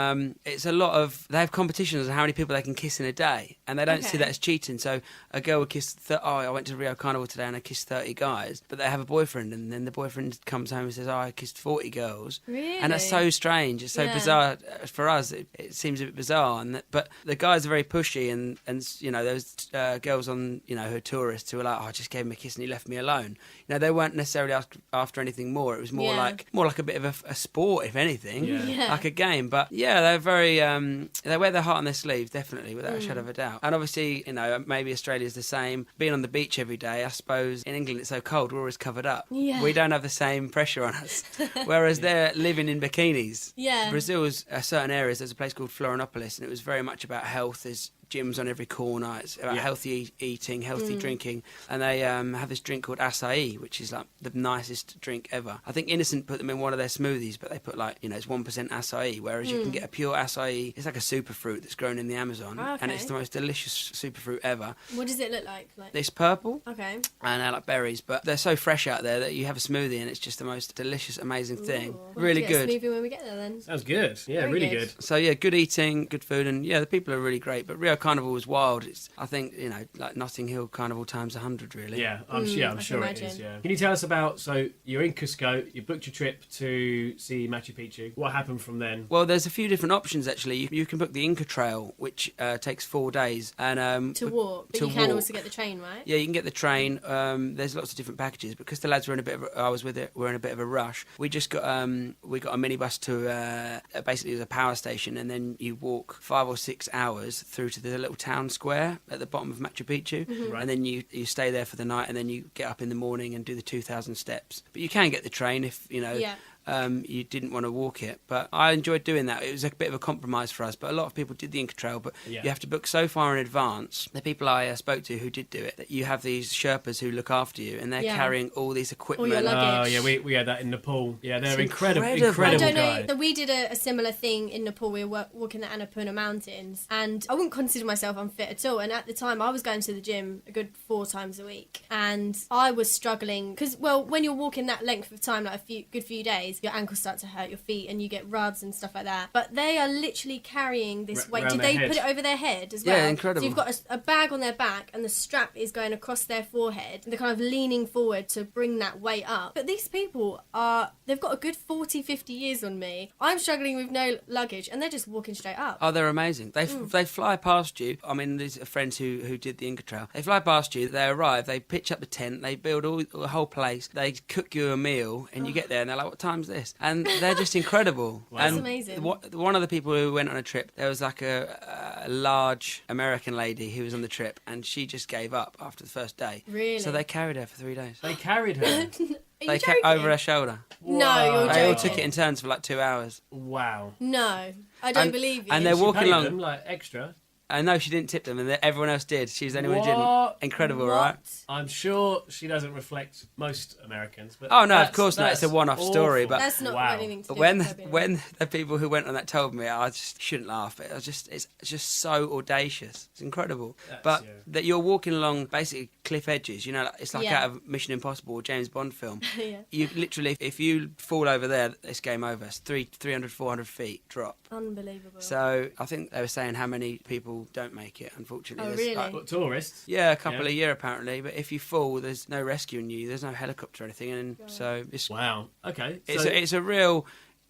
Speaker 3: It's a lot of. They have competitions on how many people they can kiss in a day, and they don't see
Speaker 1: Okay.
Speaker 3: that as cheating. cheating. So a girl would kiss, I went to Rio Carnival today and I kissed 30 guys, but they have a boyfriend, and then the boyfriend comes home and says, I kissed 40 girls.
Speaker 1: Really?
Speaker 3: And that's so strange. It's so bizarre. For us, it seems a bit bizarre. But the guys are very pushy, and those girls on, who are tourists who are like, I just gave him a kiss and he left me alone. They weren't necessarily after anything more. It was more like a bit of a sport, if anything, like a game. But they're very they wear their heart on their sleeves, definitely, without a shadow of a doubt. And obviously, maybe Australia's the same. Being on the beach every day, I suppose in England it's so cold, we're always covered up. We don't have the same pressure on us, whereas they're living in bikinis. Brazil's certain areas, there's a place called Florianopolis, and it was very much about health. There's gyms on every corner. It's about healthy eating, healthy drinking, and they have this drink called acai, which is like the nicest drink ever. I think Innocent put them in one of their smoothies, but they put it's 1% acai, whereas you can get a pure acai. It's like a superfruit that's grown in the Amazon, and it's the most delicious superfruit ever.
Speaker 1: What does it look like?
Speaker 3: It's purple,
Speaker 1: and
Speaker 3: they're like berries, but they're so fresh out there that you have a smoothie and it's just the most delicious, amazing thing. Really good.
Speaker 1: Smoothie when we get there, then.
Speaker 2: Sounds good. Yeah, really good.
Speaker 3: So good eating, good food, and the people are really great. But Rio Carnival was wild. It's, I think, like Notting Hill Carnival times 100, really.
Speaker 2: Yeah, I'm sure it is. Yeah. Can you tell us about? So you're in Cusco. You booked your trip to see Machu Picchu. What happened from then?
Speaker 3: Well, there's a few different options actually. You can book the Inca Trail, which takes 4 days, and
Speaker 1: to walk. But you can also get the train, right?
Speaker 3: Yeah, you can get the train. There's lots of different packages, but because the lads were in a bit of we're in a bit of a rush. We just got a minibus to basically it was a power station, and then you walk 5 or 6 hours through to the little town square at the bottom of Machu Picchu, and then you stay there for the night, and then you get up in the morning and do the 2,000 steps. But you can get the train if you didn't want to walk it. But I enjoyed doing that. It was a bit of a compromise for us, but a lot of people did the Inca Trail, but you have to book so far in advance. The people I spoke to who did do it, that you have these Sherpas who look after you, and they're carrying all these equipment.
Speaker 1: All your luggage.
Speaker 2: Oh, yeah, we had that in Nepal. Yeah, they're incredible.
Speaker 1: I don't know, that we did a similar thing in Nepal. We were walking the Annapurna Mountains, and I wouldn't consider myself unfit at all. And at the time, I was going to the gym a good 4 times a week, and I was struggling because, when you're walking that length of time, like a good few days, your ankles start to hurt, your feet, and you get rubs and stuff like that. But they are literally carrying this weight. Did they put it over their head as well?
Speaker 3: Yeah, incredible.
Speaker 1: So you've got a bag on their back, and the strap is going across their forehead. And they're kind of leaning forward to bring that weight up. But these people they've got a good 40, 50 years on me. I'm struggling with no luggage, and they're just walking straight up.
Speaker 3: Oh, they're amazing. They fly past you. I mean, these are friends who did the Inca Trail. They fly past you, they arrive, they pitch up the tent, they build the whole place, they cook you a meal, and you get there, and they're like, what time's this? And they're just incredible.
Speaker 1: Wow. That's amazing.
Speaker 3: One of the people who went on a trip, there was like a large American lady who was on the trip, and she just gave up after the first day.
Speaker 1: Really?
Speaker 3: So they carried her for 3 days.
Speaker 2: They carried her?
Speaker 3: They kept over her shoulder.
Speaker 1: No, you're joking.
Speaker 3: They all took it in turns for like 2 hours.
Speaker 2: Wow.
Speaker 1: No, I don't believe you.
Speaker 3: And they're walking along.
Speaker 2: Them, like, extra?
Speaker 3: No, she didn't tip them, and everyone else did. She was the only one who didn't. Incredible, right?
Speaker 2: I'm sure she doesn't reflect most Americans. But
Speaker 3: of course not. It's a one-off story. But
Speaker 1: that's not anything to do
Speaker 3: when the people who went on that told me, I just shouldn't laugh. It's just so audacious. It's incredible. That you're walking along basically cliff edges. It's like out of Mission Impossible or James Bond film. You literally, if you fall over there, it's game over. It's 300, 400 feet drop.
Speaker 1: Unbelievable.
Speaker 3: So I think they were saying how many people don't make it, unfortunately.
Speaker 1: Oh, really?
Speaker 2: What, tourists?
Speaker 3: Yeah, a couple a year apparently, but if you fall, there's no rescuing you, there's no helicopter or anything, and so it's...
Speaker 2: Wow, okay.
Speaker 3: It's a real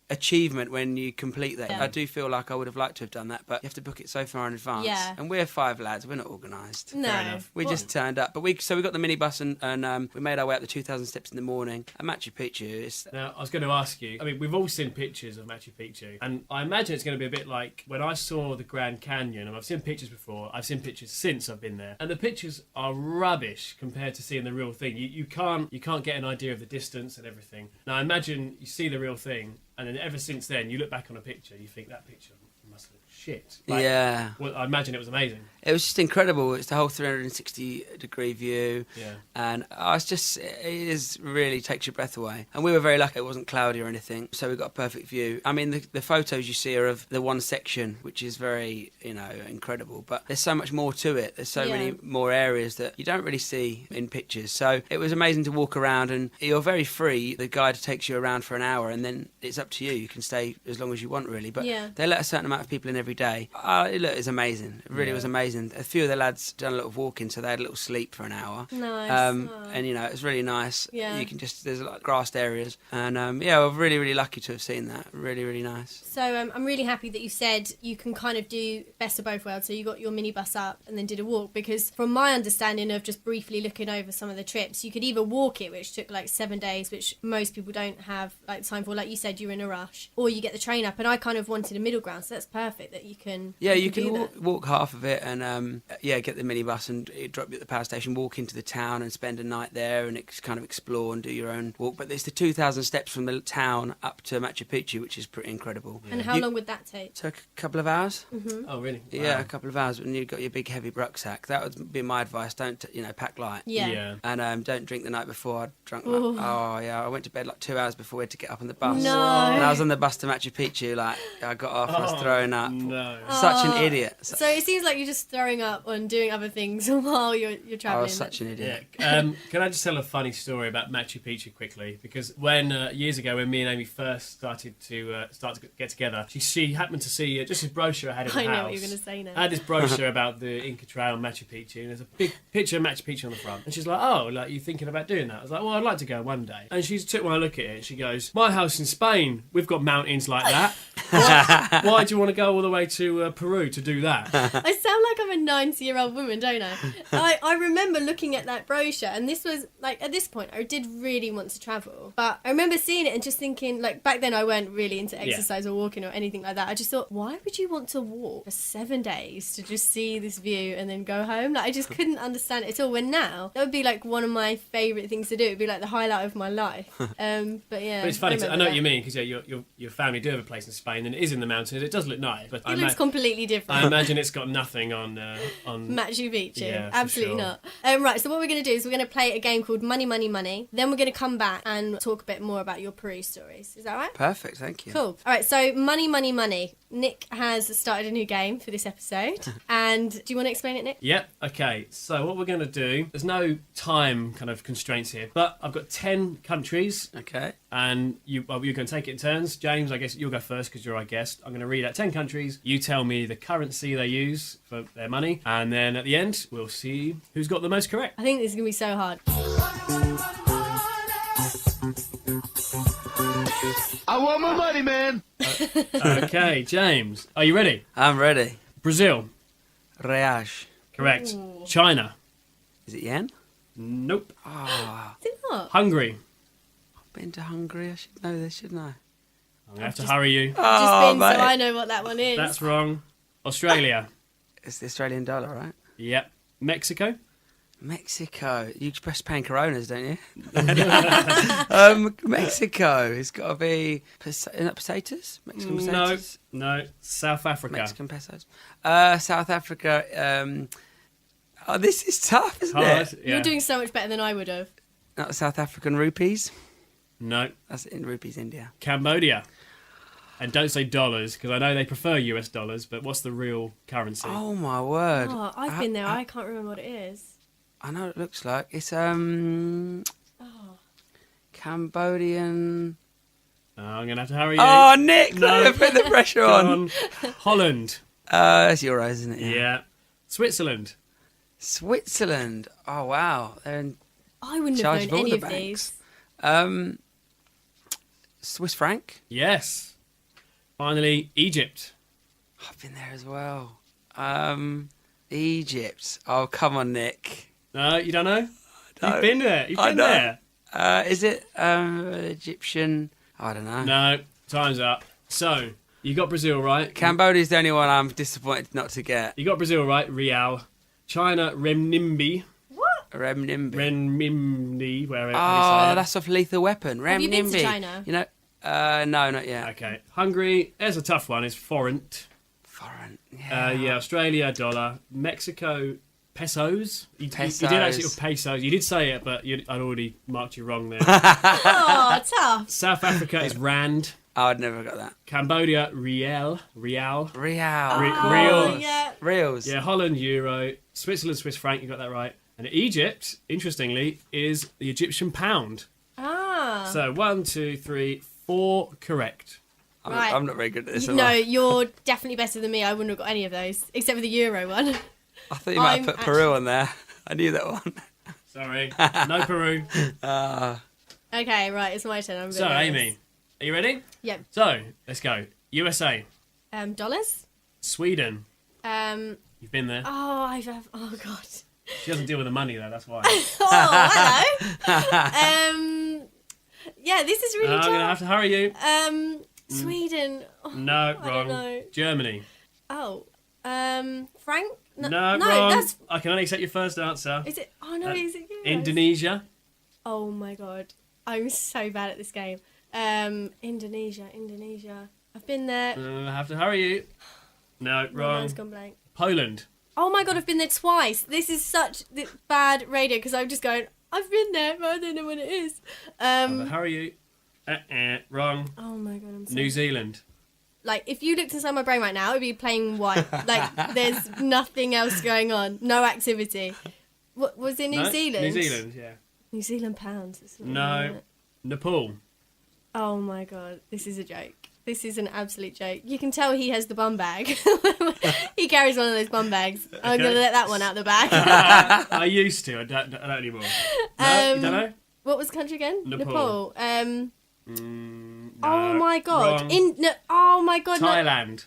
Speaker 3: achievement when you complete that. I do feel like I would have liked to have done that, but you have to book it so far in advance.
Speaker 1: Yeah.
Speaker 3: And we're 5 lads, we're not organised.
Speaker 1: No.
Speaker 2: Fair enough.
Speaker 3: We just turned up. But we got the minibus and we made our way up the 2,000 steps in the morning. And Machu Picchu,
Speaker 2: Now, I was going to ask you, I mean, we've all seen pictures of Machu Picchu, and I imagine it's going to be a bit like when I saw the Grand Canyon, and I've seen pictures before, I've seen pictures since I've been there, and the pictures are rubbish compared to seeing the real thing. You can't get an idea of the distance and everything. Now, I imagine you see the real thing, and then ever since then, you look back on a picture, you think that picture must look shit.
Speaker 3: yeah.
Speaker 2: Well, I imagine it was amazing.
Speaker 3: It was just incredible. It's the whole 360-degree view.
Speaker 2: Yeah.
Speaker 3: And it really takes your breath away. And we were very lucky it wasn't cloudy or anything, so we got a perfect view. I mean, the photos you see are of the one section, which is very, incredible. But there's so much more to it. There's so many more areas that you don't really see in pictures. So it was amazing to walk around, and you're very free. The guide takes you around for an hour, and then it's up to you. You can stay as long as you want, really. But they let a certain amount of people in every day. Look, it's amazing. It really was amazing. A few of the lads done a little walking, so they had a little sleep for an hour.
Speaker 1: Nice.
Speaker 3: And, you know, it's really nice.
Speaker 1: Yeah.
Speaker 3: You can just, there's like grassed areas. And, we're really, really lucky to have seen that. Really, really nice.
Speaker 1: So I'm really happy that you said you can kind of do best of both worlds. So you got your minibus up and then did a walk, because from my understanding of just briefly looking over some of the trips, you could either walk it, which took like 7 days, which most people don't have like time for, like you said, you're in a rush, or you get the train up, and I kind of wanted a middle ground, so that's perfect that you can
Speaker 3: you can walk half of it and get the minibus and drop you at the power station, walk into the town and spend a night there and kind of explore and do your own walk. But there's the 2,000 steps from the town up to Machu Picchu, which is pretty incredible.
Speaker 1: And how long would that take?
Speaker 3: Took a couple of hours.
Speaker 1: Mm-hmm.
Speaker 2: Oh, really? Wow.
Speaker 3: Yeah, a couple of hours. And you've got your big heavy rucksack. That would be my advice. Don't pack light.
Speaker 1: Yeah.
Speaker 3: And don't drink the night before. I drunk
Speaker 1: Ooh.
Speaker 3: I went to bed like 2 hours before we had to get up on the bus.
Speaker 1: No.
Speaker 3: And I was on the bus to Machu Picchu, like I got off, I was throwing up.
Speaker 2: No.
Speaker 3: Such an idiot.
Speaker 1: So it seems like you're just throwing up and doing other things while you're travelling.
Speaker 3: I was such an idiot.
Speaker 2: Yeah. Can I just tell a funny story about Machu Picchu quickly? Because when years ago, when me and Amy first started to get together, she happened to see just this brochure I had in the house.
Speaker 1: I know what you're going to say now.
Speaker 2: I had this brochure about the Inca Trail and Machu Picchu, and there's a big picture of Machu Picchu on the front. And she's like, "Oh, like you thinking about doing that?" I was like, "Well, I'd like to go one day." And she took one look at it. And she goes, "My house in Spain, we've got mountains like that. Why do you want to go all the way to Peru to do that?"
Speaker 1: I sound like I'm a 90-year-old woman, don't I? I remember looking at that brochure, and this was, like, at this point, I did really want to travel. But I remember seeing it and just thinking, like, back then I weren't really into exercise or walking or anything like that. I just thought, why would you want to walk for 7 days to just see this view and then go home? Like, I just couldn't understand it at all. When now, that would be, like, one of my favourite things to do. It would be, like, the highlight of my life. But, yeah.
Speaker 2: But it's funny. I know
Speaker 1: that.
Speaker 2: what you mean, because your family do have a place in Spain, and it is in the mountains. It does look nice, but
Speaker 1: It looks completely different.
Speaker 2: I imagine it's got nothing on
Speaker 1: Machu Picchu.
Speaker 2: Yeah, for
Speaker 1: Absolutely
Speaker 2: sure.
Speaker 1: not. Right, so what we're going to do is we're going to play a game called Money, Money, Money. Then we're going to come back and talk a bit more about your Peru stories. Is that right?
Speaker 3: Perfect, thank you.
Speaker 1: Cool. All right, so Money, Money, Money. Nick has started a new game for this episode. And do you want to explain it, Nick?
Speaker 2: Yep. Okay. So what we're going to do, there's no time kind of constraints here, but I've got 10 countries.
Speaker 3: Okay.
Speaker 2: And you're going to take it in turns. James, I guess you'll go first because you're our guest. I'm going to read out 10 countries. You tell me the currency they use for their money. And then at the end, we'll see who's got the most correct.
Speaker 1: I think this is going to be so hard.
Speaker 4: I want my money, man.
Speaker 2: Okay, James, are you ready?
Speaker 3: I'm ready.
Speaker 2: Brazil.
Speaker 3: Reage.
Speaker 2: Correct.
Speaker 1: Ooh.
Speaker 2: China.
Speaker 3: Is it yen?
Speaker 2: Nope.
Speaker 3: Oh,
Speaker 1: Is it not?
Speaker 2: Hungary.
Speaker 3: I've been to Hungary. I should know this, shouldn't I?
Speaker 2: I'm going to have to hurry you.
Speaker 1: Just been
Speaker 3: mate.
Speaker 1: so I know what that one is.
Speaker 2: That's wrong. Australia.
Speaker 3: It's the Australian dollar, right?
Speaker 2: Yep. Mexico.
Speaker 3: Mexico. You express paying Coronas, don't you? Mexico. It's got to be pesetas? Mexican pesetas?
Speaker 2: No. South Africa.
Speaker 3: Mexican pesos. South Africa. This is tough, isn't
Speaker 2: Hard.
Speaker 3: it?
Speaker 2: Yeah.
Speaker 1: You're doing so much better than I would have.
Speaker 3: Not South African rupees.
Speaker 2: No.
Speaker 3: That's in rupees, India.
Speaker 2: Cambodia. And don't say dollars, because I know they prefer US dollars, but what's the real currency?
Speaker 3: Oh my word!
Speaker 1: Oh, I've been there. I can't remember what it is.
Speaker 3: I know what it looks like. It's
Speaker 1: Oh.
Speaker 3: Cambodian.
Speaker 2: Oh, I'm going to have to hurry you.
Speaker 3: Oh, Nick!
Speaker 2: No.
Speaker 3: No. Put the pressure
Speaker 2: Go
Speaker 3: on.
Speaker 2: Holland.
Speaker 3: It's euros, isn't it?
Speaker 2: Yeah. Switzerland.
Speaker 3: Switzerland. Oh wow, they're in
Speaker 1: I wouldn't
Speaker 3: charge
Speaker 1: have
Speaker 3: of
Speaker 1: known
Speaker 3: all
Speaker 1: any
Speaker 3: the
Speaker 1: of
Speaker 3: banks.
Speaker 1: these.
Speaker 3: Swiss franc.
Speaker 2: Yes. Finally, Egypt.
Speaker 3: I've been there as well. Egypt. Oh, come on, Nick.
Speaker 2: No, you don't know?
Speaker 3: No.
Speaker 2: You've been there. You've
Speaker 3: I
Speaker 2: been
Speaker 3: know.
Speaker 2: there.
Speaker 3: Is it Egyptian? I don't know.
Speaker 2: No, time's up. So, you got Brazil right.
Speaker 3: Cambodia's the only one I'm disappointed not to get.
Speaker 2: You got Brazil right, Real. China, Renminbi.
Speaker 1: What?
Speaker 3: Renminbi.
Speaker 2: Renminbi, wherever you
Speaker 3: Oh,
Speaker 2: say it.
Speaker 3: that's off Lethal Weapon. Renminbi.
Speaker 1: Have you been to China?
Speaker 3: You know, no, not yet.
Speaker 2: Okay. Hungary, there's a tough one, it's forint.
Speaker 3: Foreign.
Speaker 2: Yeah, Australia, dollar. Mexico, pesos. You did
Speaker 3: Pesos.
Speaker 2: actually pesos. You did say it, but I'd already marked you wrong there.
Speaker 1: Oh, tough.
Speaker 2: South Africa is rand.
Speaker 3: Oh, I'd never got that.
Speaker 2: Cambodia, riel.
Speaker 3: Real.
Speaker 2: Real.
Speaker 1: Yeah.
Speaker 3: Reals.
Speaker 2: Yeah, Holland, euro. Switzerland, Swiss franc. You got that right. And Egypt, interestingly, is the Egyptian pound.
Speaker 1: Ah.
Speaker 2: So 1, 2, 3, 4 correct.
Speaker 1: Right.
Speaker 3: I'm not very good at this.
Speaker 1: No, you're definitely better than me. I wouldn't have got any of those, except for the Euro one.
Speaker 3: I thought you might have put Peru on there. I knew that one.
Speaker 2: Sorry, no Peru.
Speaker 1: Okay, right, it's my turn. I'm a bit
Speaker 2: So,
Speaker 1: nervous.
Speaker 2: Amy, are you ready?
Speaker 1: Yep.
Speaker 2: So, let's go. USA,
Speaker 1: Dollars?
Speaker 2: Sweden.
Speaker 1: Oh,
Speaker 2: You've been there.
Speaker 1: oh God.
Speaker 2: She doesn't deal with the money though. That's why.
Speaker 1: Oh, hello. Yeah, this is really
Speaker 2: I'm
Speaker 1: tough.
Speaker 2: gonna have to hurry you.
Speaker 1: Sweden. Oh,
Speaker 2: No,
Speaker 1: I don't
Speaker 2: wrong.
Speaker 1: know.
Speaker 2: Germany.
Speaker 1: Oh, Frank?
Speaker 2: No, wrong.
Speaker 1: That's.
Speaker 2: I can only accept your first answer.
Speaker 1: Is it? Oh no, is it? Euros?
Speaker 2: Indonesia.
Speaker 1: Oh my God, I'm so bad at this game. Indonesia. I've been there.
Speaker 2: I have to hurry you. No,
Speaker 1: My
Speaker 2: wrong.
Speaker 1: mind's gone blank.
Speaker 2: Poland.
Speaker 1: Oh my God, I've been there twice. This is such bad radio because I'm just going, I've been there, but I don't know what it is.
Speaker 2: I have to hurry you. Wrong.
Speaker 1: Oh my God, I'm so...
Speaker 2: New Zealand.
Speaker 1: Like, if you looked inside my brain right now, it'd be plain white. Like, there's nothing else going on. No activity. What was it, New Zealand?
Speaker 2: New Zealand, yeah.
Speaker 1: New Zealand pounds. It's not
Speaker 2: No.
Speaker 1: right.
Speaker 2: Nepal.
Speaker 1: Oh my God, this is a joke. This is an absolute joke. You can tell he has the bum bag. He carries one of those bum bags. I'm going to let that one out the bag.
Speaker 2: I used to. I don't anymore. No, you don't know?
Speaker 1: What was the country again?
Speaker 2: Nepal.
Speaker 1: No,
Speaker 2: Oh
Speaker 1: my God.
Speaker 2: Wrong.
Speaker 1: Oh my God. No.
Speaker 2: Thailand.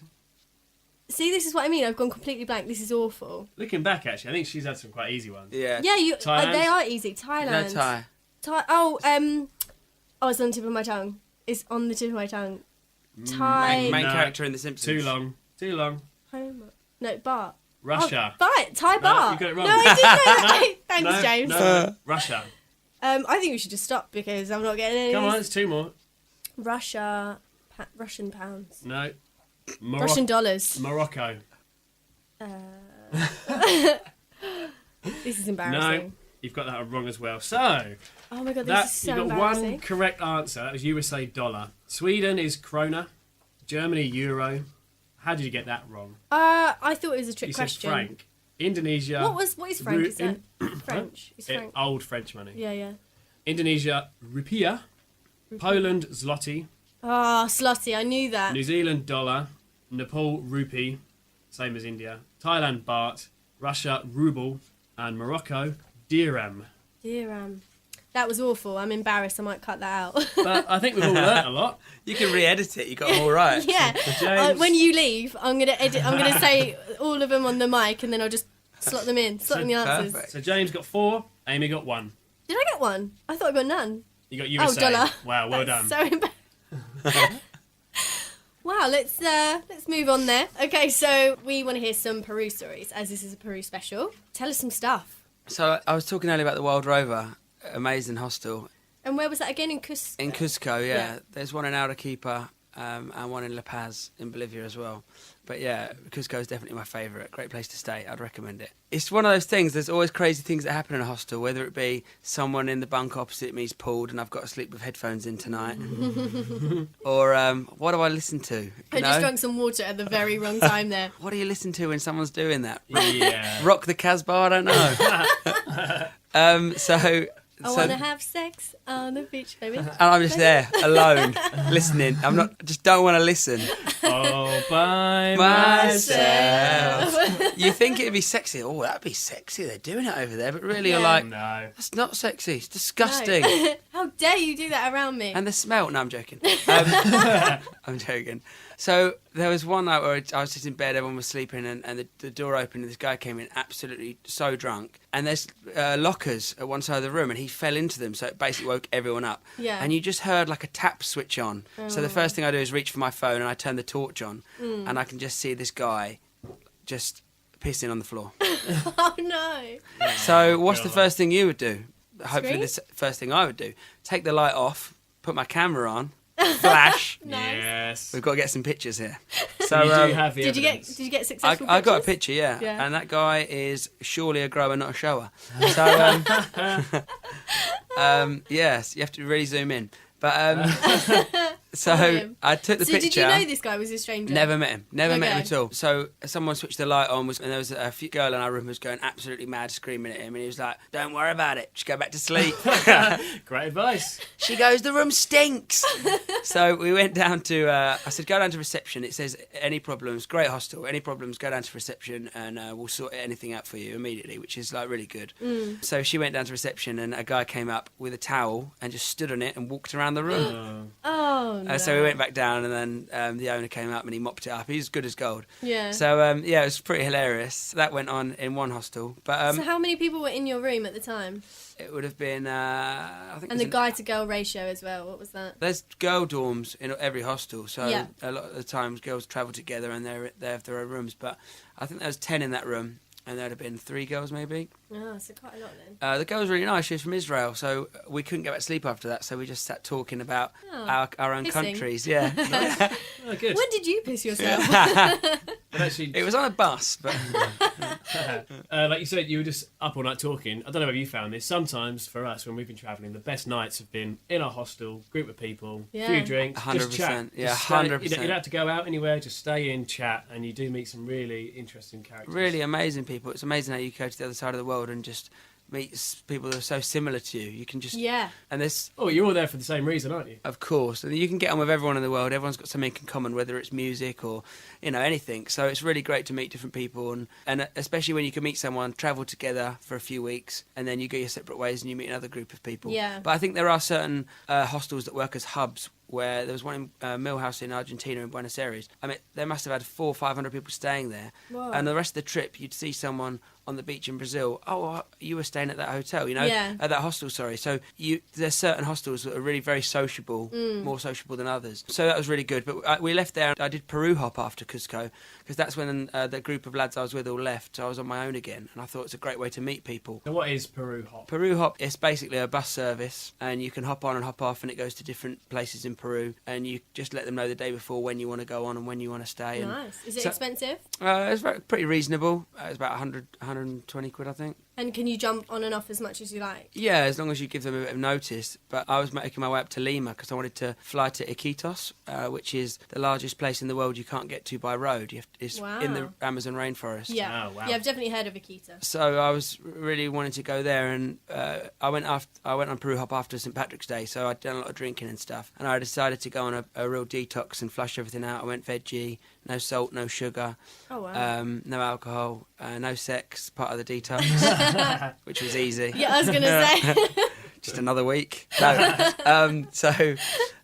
Speaker 1: See, this is what I mean. I've gone completely blank. This is awful.
Speaker 2: Looking back, actually, I think she's had some quite easy ones.
Speaker 3: Yeah.
Speaker 1: Yeah,
Speaker 2: Thailand?
Speaker 1: they are easy. Thailand.
Speaker 3: No Thai.
Speaker 1: It's on the tip of my tongue. It's on the tip of my tongue. Thai.
Speaker 3: Main
Speaker 2: No.
Speaker 3: character in The Simpsons.
Speaker 2: Too long.
Speaker 1: No, Bart.
Speaker 2: Russia.
Speaker 1: Oh, Thai
Speaker 2: No,
Speaker 1: Bart.
Speaker 2: you got it wrong.
Speaker 1: No, I did know that. Thanks,
Speaker 2: No,
Speaker 1: James.
Speaker 2: No, Russia.
Speaker 1: I think we should just stop because I'm not getting any.
Speaker 2: Come on, it's two more.
Speaker 1: Russian pounds.
Speaker 2: No.
Speaker 1: Russian dollars.
Speaker 2: Morocco.
Speaker 1: This is
Speaker 2: No,
Speaker 1: embarrassing.
Speaker 2: you've got that wrong as well. So,
Speaker 1: Oh my God, this is so
Speaker 2: you got
Speaker 1: embarrassing.
Speaker 2: one correct answer. That was USA dollar. Sweden is krona. Germany euro. How did you get that wrong?
Speaker 1: I thought it was a trick
Speaker 2: You
Speaker 1: question.
Speaker 2: said franc. Indonesia.
Speaker 1: What is franc? Is that French? Is franc?
Speaker 2: Old French money.
Speaker 1: Yeah.
Speaker 2: Indonesia rupiah. Poland zloty.
Speaker 1: Oh, slotty, I knew that.
Speaker 2: New Zealand dollar. Nepal rupee. Same as India. Thailand baht. Russia ruble. And Morocco dirham.
Speaker 1: Dear, that was awful. I'm embarrassed. I might cut that out.
Speaker 2: But I think we've all learnt a lot.
Speaker 3: You can re-edit it. You got them all right.
Speaker 1: Yeah.
Speaker 2: James.
Speaker 1: When you leave, I'm gonna edit. I'm gonna say all of them on the mic, and then I'll just slot them in. Slot in the answers.
Speaker 3: Perfect.
Speaker 2: So James got 4. Amy got 1.
Speaker 1: Did I get one? I thought I got none.
Speaker 2: You got USA.
Speaker 1: dollar.
Speaker 2: Wow, well
Speaker 1: That's
Speaker 2: done.
Speaker 1: So embarrassing. Wow, let's move on there. Okay, so we want to hear some Peru stories, as this is a Peru special. Tell us some stuff.
Speaker 3: So I was talking earlier about the Wild Rover, amazing hostel
Speaker 1: And where was that again? In Cusco?
Speaker 3: in Cusco. Yeah,
Speaker 1: Yeah.
Speaker 3: there's one in Arequipa and one in La Paz in Bolivia as well. But yeah, Cusco is definitely my favourite. Great place to stay. I'd recommend it. It's one of those things. There's always crazy things that happen in a hostel, whether it be someone in the bunk opposite me's pulled and I've got to sleep with headphones in tonight, or what do I listen to? You
Speaker 1: I just drank some water at the very wrong time there.
Speaker 3: What do you listen to when someone's doing that?
Speaker 2: Yeah.
Speaker 3: Rock the Casbah? I don't know.
Speaker 1: I want to have sex on the beach, baby.
Speaker 3: And I'm just there, alone, listening. Just don't want to listen.
Speaker 2: All by
Speaker 3: Myself.
Speaker 2: myself.
Speaker 3: You think it'd be sexy. Oh, that'd be sexy. They're doing it over there. But really, you're
Speaker 1: Yeah.
Speaker 3: like,
Speaker 2: No.
Speaker 3: that's not sexy. It's disgusting.
Speaker 1: No. How dare you do that around me?
Speaker 3: And the smell. No, I'm joking. I'm joking. So there was one night where I was just in bed, everyone was sleeping, and the door opened, and this guy came in absolutely so drunk. And there's lockers at one side of the room, and he fell into them, so it basically woke everyone up.
Speaker 1: Yeah.
Speaker 3: And you just heard like a tap switch on. So the first thing I do is reach for my phone, and I turn the torch on, and I can just see this guy just pissing on the floor.
Speaker 1: Oh no.
Speaker 3: So what's the
Speaker 2: God.
Speaker 3: first thing you would do? Hopefully
Speaker 1: Scream?
Speaker 3: the first thing I would do. Take the light off, put my camera on, flash.
Speaker 1: Nice.
Speaker 2: Yes.
Speaker 3: We've got to get some pictures here.
Speaker 2: So you do have the
Speaker 1: Did
Speaker 2: evidence.
Speaker 1: you get successful
Speaker 3: I got a
Speaker 1: pictures?
Speaker 3: picture, yeah.
Speaker 1: Yeah.
Speaker 3: And that guy is surely a grower, not a shower. So, yes, you have to really zoom in. But So
Speaker 1: him.
Speaker 3: I took the
Speaker 1: So
Speaker 3: picture.
Speaker 1: did you know this guy was a stranger?
Speaker 3: Never met him. Never met him
Speaker 1: Okay.
Speaker 3: at all. So someone switched the light on, and there was a girl in our room who was going absolutely mad, screaming at him, and he was like, "Don't worry about it. Just go back to sleep."
Speaker 2: Great advice.
Speaker 3: She goes, "The room stinks." So we went down to. I said, "Go down to reception." It says, "Any problems? Great hostel. Any problems? Go down to reception, and we'll sort anything out for you immediately," which is like really good. So she went down to reception, and a guy came up with a towel and just stood on it and walked around the room.
Speaker 1: Oh, no.
Speaker 3: So we went back down, and then the owner came up and he mopped it up. He's good as gold.
Speaker 1: Yeah.
Speaker 3: So yeah, it was pretty hilarious. That went on in one hostel, but
Speaker 1: So how many people were in your room at the time?
Speaker 3: it would have been. I think.
Speaker 1: And the guy-to-girl ratio as well. What was that?
Speaker 3: There's girl dorms in every hostel, so
Speaker 1: Yeah.
Speaker 3: a lot of the times girls travel together and they have their own rooms. But I think there was 10 in that room, and there'd have been 3 girls maybe.
Speaker 1: Oh, so quite a lot then.
Speaker 3: The girl was really nice. She was from Israel, so we couldn't get back to sleep after that. So we just sat talking about our own
Speaker 1: pissing.
Speaker 3: countries. Yeah,
Speaker 2: Oh, good.
Speaker 1: When did you piss yourself?
Speaker 2: But actually,
Speaker 3: it was on a bus, but
Speaker 2: like you said, you were just up all night talking. I don't know if you found this. Sometimes for us, when we've been travelling, the best nights have been in our hostel, group of people,
Speaker 1: Yeah.
Speaker 2: few drinks, just
Speaker 3: 100%.
Speaker 2: chat.
Speaker 3: Yeah,
Speaker 2: Just stay-
Speaker 3: 100%.
Speaker 2: You don't have to go out anywhere. Just stay in, chat, and you do meet some really interesting characters.
Speaker 3: really amazing people. It's amazing how you go to the other side of the world and just meet people that are so similar to you. You can just
Speaker 1: Yeah.
Speaker 3: and this.
Speaker 2: Oh, you're all there for the same reason, aren't you?
Speaker 3: Of course, and you can get on with everyone in the world. Everyone's got something in common, whether it's music or, anything. So it's really great to meet different people, and especially when you can meet someone, travel together for a few weeks, and then you go your separate ways and you meet another group of people.
Speaker 1: Yeah.
Speaker 3: But I think there are certain hostels that work as hubs. Where there was one in Millhouse in Argentina in Buenos Aires. I mean, they must have had 400 or 500 people staying there,
Speaker 1: Whoa.
Speaker 3: and the rest of the trip, you'd see someone on the beach in Brazil. Oh, you were staying at that hotel,
Speaker 1: Yeah.
Speaker 3: at that hostel. Sorry. So there's certain hostels that are really very sociable, more sociable than others. So that was really good. But we left there. I did Peru hop after Cusco because that's when the group of lads I was with all left. So I was on my own again, and I thought it's a great way to meet people.
Speaker 2: So what is Peru Hot?
Speaker 3: Peru Hop is basically a bus service, and you can hop on and hop off, and it goes to different places in Peru, and you just let them know the day before when you want to go on and when you want to stay. And
Speaker 1: Nice. Is it
Speaker 3: so-
Speaker 1: expensive?
Speaker 3: it's pretty reasonable. It's about 120 quid, I think.
Speaker 1: And can you jump on and off as much as you like?
Speaker 3: Yeah, as long as you give them a bit of notice. But I was making my way up to Lima because I wanted to fly to Iquitos, which is the largest place in the world you can't get to by road. It's in the
Speaker 1: Wow.
Speaker 3: Amazon rainforest.
Speaker 1: Yeah.
Speaker 2: Oh, wow.
Speaker 1: Yeah, I've definitely heard of Akita.
Speaker 3: So I was really wanting to go there, and I went on Peru Hop after St Patrick's Day, so I'd done a lot of drinking and stuff, and I decided to go on a real detox and flush everything out. I went veggie, no salt, no sugar,
Speaker 1: Oh, wow.
Speaker 3: no alcohol, no sex, part of the detox, which was easy.
Speaker 1: Yeah, I was going to say.
Speaker 3: Just another week. No. So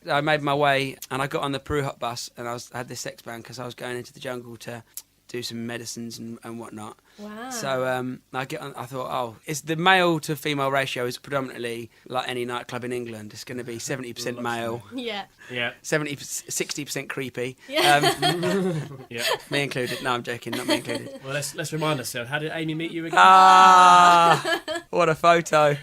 Speaker 3: I made my way, and I got on the Peru Hot Bus, and I had this sex band because I was going into the jungle to do some medicines and whatnot.
Speaker 1: Wow.
Speaker 3: So I thought, it's the male to female ratio is predominantly like any nightclub in England. It's going to be 70% male,
Speaker 1: Yeah.
Speaker 2: Yeah,
Speaker 3: 60% creepy.
Speaker 1: Yeah.
Speaker 2: yeah.
Speaker 3: Me included. No, I'm joking. Not me included.
Speaker 2: Well, let's remind ourselves. How did Amy meet you again?
Speaker 3: Ah, what a photo.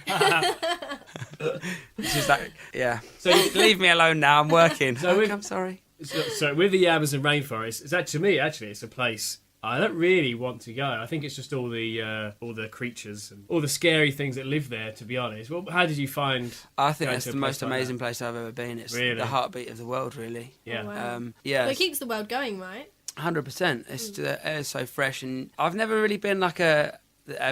Speaker 3: She's like, yeah.
Speaker 2: So-
Speaker 3: Leave me alone now. I'm working.
Speaker 2: So we-
Speaker 3: I'm sorry.
Speaker 2: So with the Amazon rainforest, to me it's a place I don't really want to go. I think it's just all the creatures and all the scary things that live there. To be honest, well, how did you find?
Speaker 3: I think
Speaker 2: going
Speaker 3: that's
Speaker 2: to a
Speaker 3: the
Speaker 2: place
Speaker 3: most
Speaker 2: like
Speaker 3: amazing place I've ever been. It's
Speaker 2: Really?
Speaker 3: the heartbeat of the world, really.
Speaker 2: Yeah.
Speaker 1: Oh, wow.
Speaker 3: Yeah,
Speaker 1: But it keeps the world going, right?
Speaker 3: 100%. It's the air's so fresh, and I've never really been like a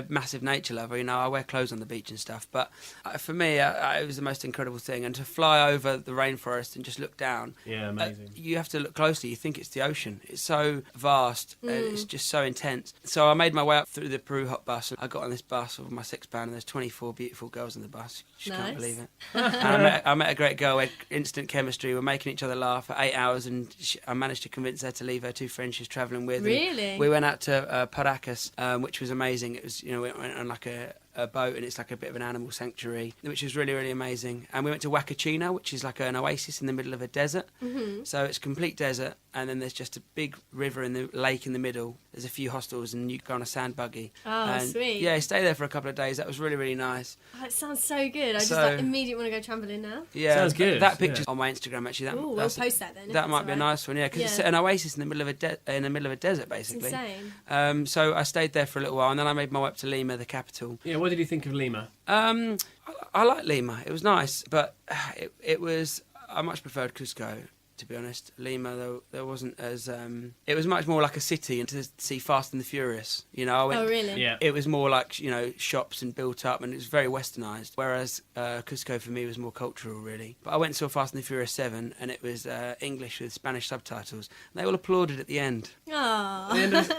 Speaker 3: massive nature lover. I wear clothes on the beach and stuff, but for me, it was the most incredible thing. And to fly over the rainforest and just look down,
Speaker 2: Yeah, amazing.
Speaker 3: you have to look closely. You think it's the ocean. It's so vast. And it's just so intense. So I made my way up through the Peru Hot Bus. I got on this bus with my six band, and there's 24 beautiful girls on the bus. You just can't
Speaker 1: Nice.
Speaker 3: believe it. And I met a great girl. We had instant chemistry. We're making each other laugh for 8 hours, and I managed to convince her to leave her 2 friends she's travelling with. And
Speaker 1: Really?
Speaker 3: we went out to Paracas, which was amazing. It was, we went on like a boat, and it's like a bit of an animal sanctuary, which was really, really amazing. And we went to Huacachina, which is like an oasis in the middle of a desert.
Speaker 1: Mm-hmm.
Speaker 3: So it's complete desert, and then there's just a big river in the lake in the middle. There's a few hostels, and you go on a sand buggy.
Speaker 1: Oh,
Speaker 3: and
Speaker 1: sweet.
Speaker 3: Yeah, stay there for a couple of days. That was really, really nice.
Speaker 1: Oh, it sounds so good. I just
Speaker 3: So-
Speaker 1: immediately want to go travelling now.
Speaker 3: Yeah,
Speaker 2: Sounds good,
Speaker 3: That picture's
Speaker 2: yeah.
Speaker 3: on my Instagram actually.
Speaker 1: Ooh, we'll
Speaker 3: that's-
Speaker 1: post that then. if
Speaker 3: That
Speaker 1: that's
Speaker 3: might be a
Speaker 1: all right.
Speaker 3: nice one, yeah, because it's
Speaker 1: Yeah.
Speaker 3: an oasis in the middle of a desert,
Speaker 1: It's
Speaker 3: basically.
Speaker 1: insane.
Speaker 3: So I stayed there for a little while, and then I made my way up to Lima, the capital.
Speaker 2: Yeah, what did you think of Lima?
Speaker 3: I like Lima. It was nice, but it was. I much preferred Cusco. to be honest. Lima, though, there wasn't as... it was much more like a city, and to see Fast and the Furious, you know.
Speaker 1: Oh, really?
Speaker 2: Yeah.
Speaker 3: It was more like, you know, shops and built up, and it was very westernised, whereas Cusco for me was more cultural, really. But I went and saw Fast and the Furious 7, and it was English with Spanish subtitles, and they all applauded at the end.
Speaker 1: Aww.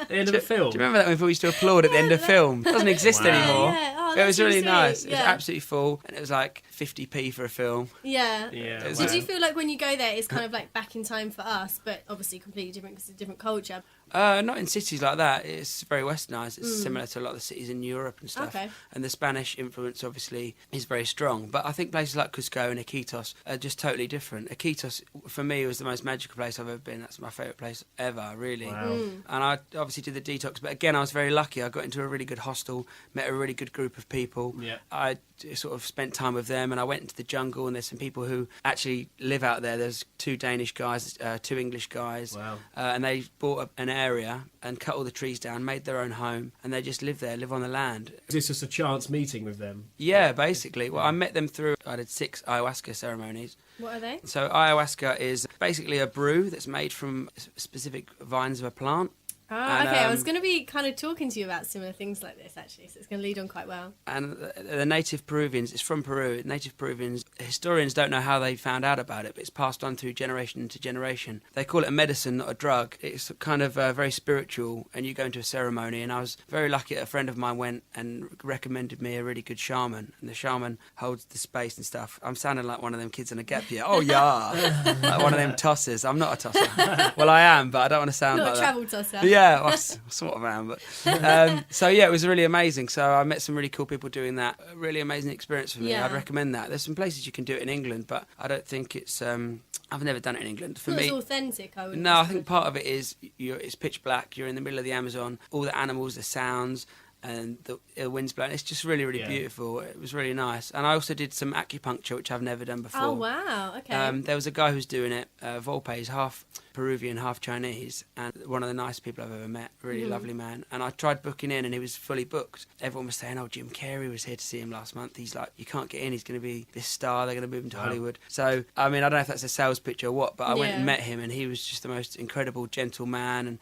Speaker 2: The end of the film.
Speaker 3: Do you remember that when people used to applaud at the end of film? It doesn't exist
Speaker 2: Wow.
Speaker 3: anymore.
Speaker 1: Yeah. Oh,
Speaker 3: It was
Speaker 1: that's
Speaker 3: really
Speaker 1: sweet.
Speaker 3: nice. It was
Speaker 1: Yeah.
Speaker 3: absolutely full, and it was like 50p for a film.
Speaker 1: Yeah.
Speaker 2: Yeah.
Speaker 3: Did
Speaker 1: Did
Speaker 2: wow.
Speaker 1: you feel like when you go there, it's kind of like back in time for us, but obviously completely different because it's a different culture?
Speaker 3: Not in cities like that. It's very westernised. It's similar to a lot of the cities in Europe and stuff.
Speaker 1: Okay.
Speaker 3: And the Spanish influence, obviously, is very strong. But I think places like Cusco and Iquitos are just totally different. Iquitos, for me, was the most magical place I've ever been. That's my favourite place ever, really.
Speaker 2: Wow.
Speaker 3: And I obviously did the detox. But again, I was very lucky. I got into a really good hostel, met a really good group of people.
Speaker 2: Yeah.
Speaker 3: I sort of spent time with them, and I went into the jungle, and there's some people who actually live out there. There's 2 Danish guys, 2 English guys.
Speaker 2: Wow.
Speaker 3: And they bought an area and cut all the trees down, made their own home, and they just live there, live on the land.
Speaker 2: Is this just a chance meeting with them?
Speaker 3: Yeah, basically. Well, I met them through, I did 6 ayahuasca ceremonies.
Speaker 1: What are they?
Speaker 3: So ayahuasca is basically a brew that's made from specific vines of a plant.
Speaker 1: Ah,
Speaker 3: And,
Speaker 1: okay. I was going to be kind of talking to you about similar things like this, actually, so it's going to lead on quite well.
Speaker 3: And the native Peruvians, it's from Peru, native Peruvians, historians don't know how they found out about it, but it's passed on through generation to generation. They call it a medicine, not a drug. It's kind of very spiritual, and you go into a ceremony, and I was very lucky that a friend of mine went and recommended me a really good shaman, and the shaman holds the space and stuff. I'm sounding like one of them kids in a gap year. Oh, yeah. Like one of them tossers. I'm not a tosser. Well, I am, but I don't want to sound
Speaker 1: Not
Speaker 3: like
Speaker 1: a
Speaker 3: that.
Speaker 1: travel tosser.
Speaker 3: Yeah, well, sort of am, but so yeah, it was really amazing. So I met some really cool people doing that. A really amazing experience for me.
Speaker 1: Yeah.
Speaker 3: I'd recommend that. There's some places you can do it in England, but I don't think it's. I've never done it in England. For
Speaker 1: Not
Speaker 3: me,
Speaker 1: as authentic, I would.
Speaker 3: no, I think part of it is it's pitch black. You're in the middle of the Amazon. All the animals, the sounds, and the wind's blowing. It's just really, really
Speaker 2: Yeah.
Speaker 3: beautiful. It was really nice. And I also did some acupuncture, which I've never done before.
Speaker 1: Oh, wow. Okay.
Speaker 3: There was a guy who's doing it. Volpe is half Peruvian, half Chinese, and one of the nicest people I've ever met. Really lovely man. And I tried booking in, and he was fully booked. Everyone was saying, "Oh, Jim Carrey was here to see him last month. He's like, you can't get in. He's going to be this star. They're going to move him to
Speaker 2: Wow.
Speaker 3: Hollywood." So, I mean, I don't know if that's a sales pitch or what, but I went and
Speaker 1: Yeah.
Speaker 3: met him, and he was just the most incredible, gentle man. And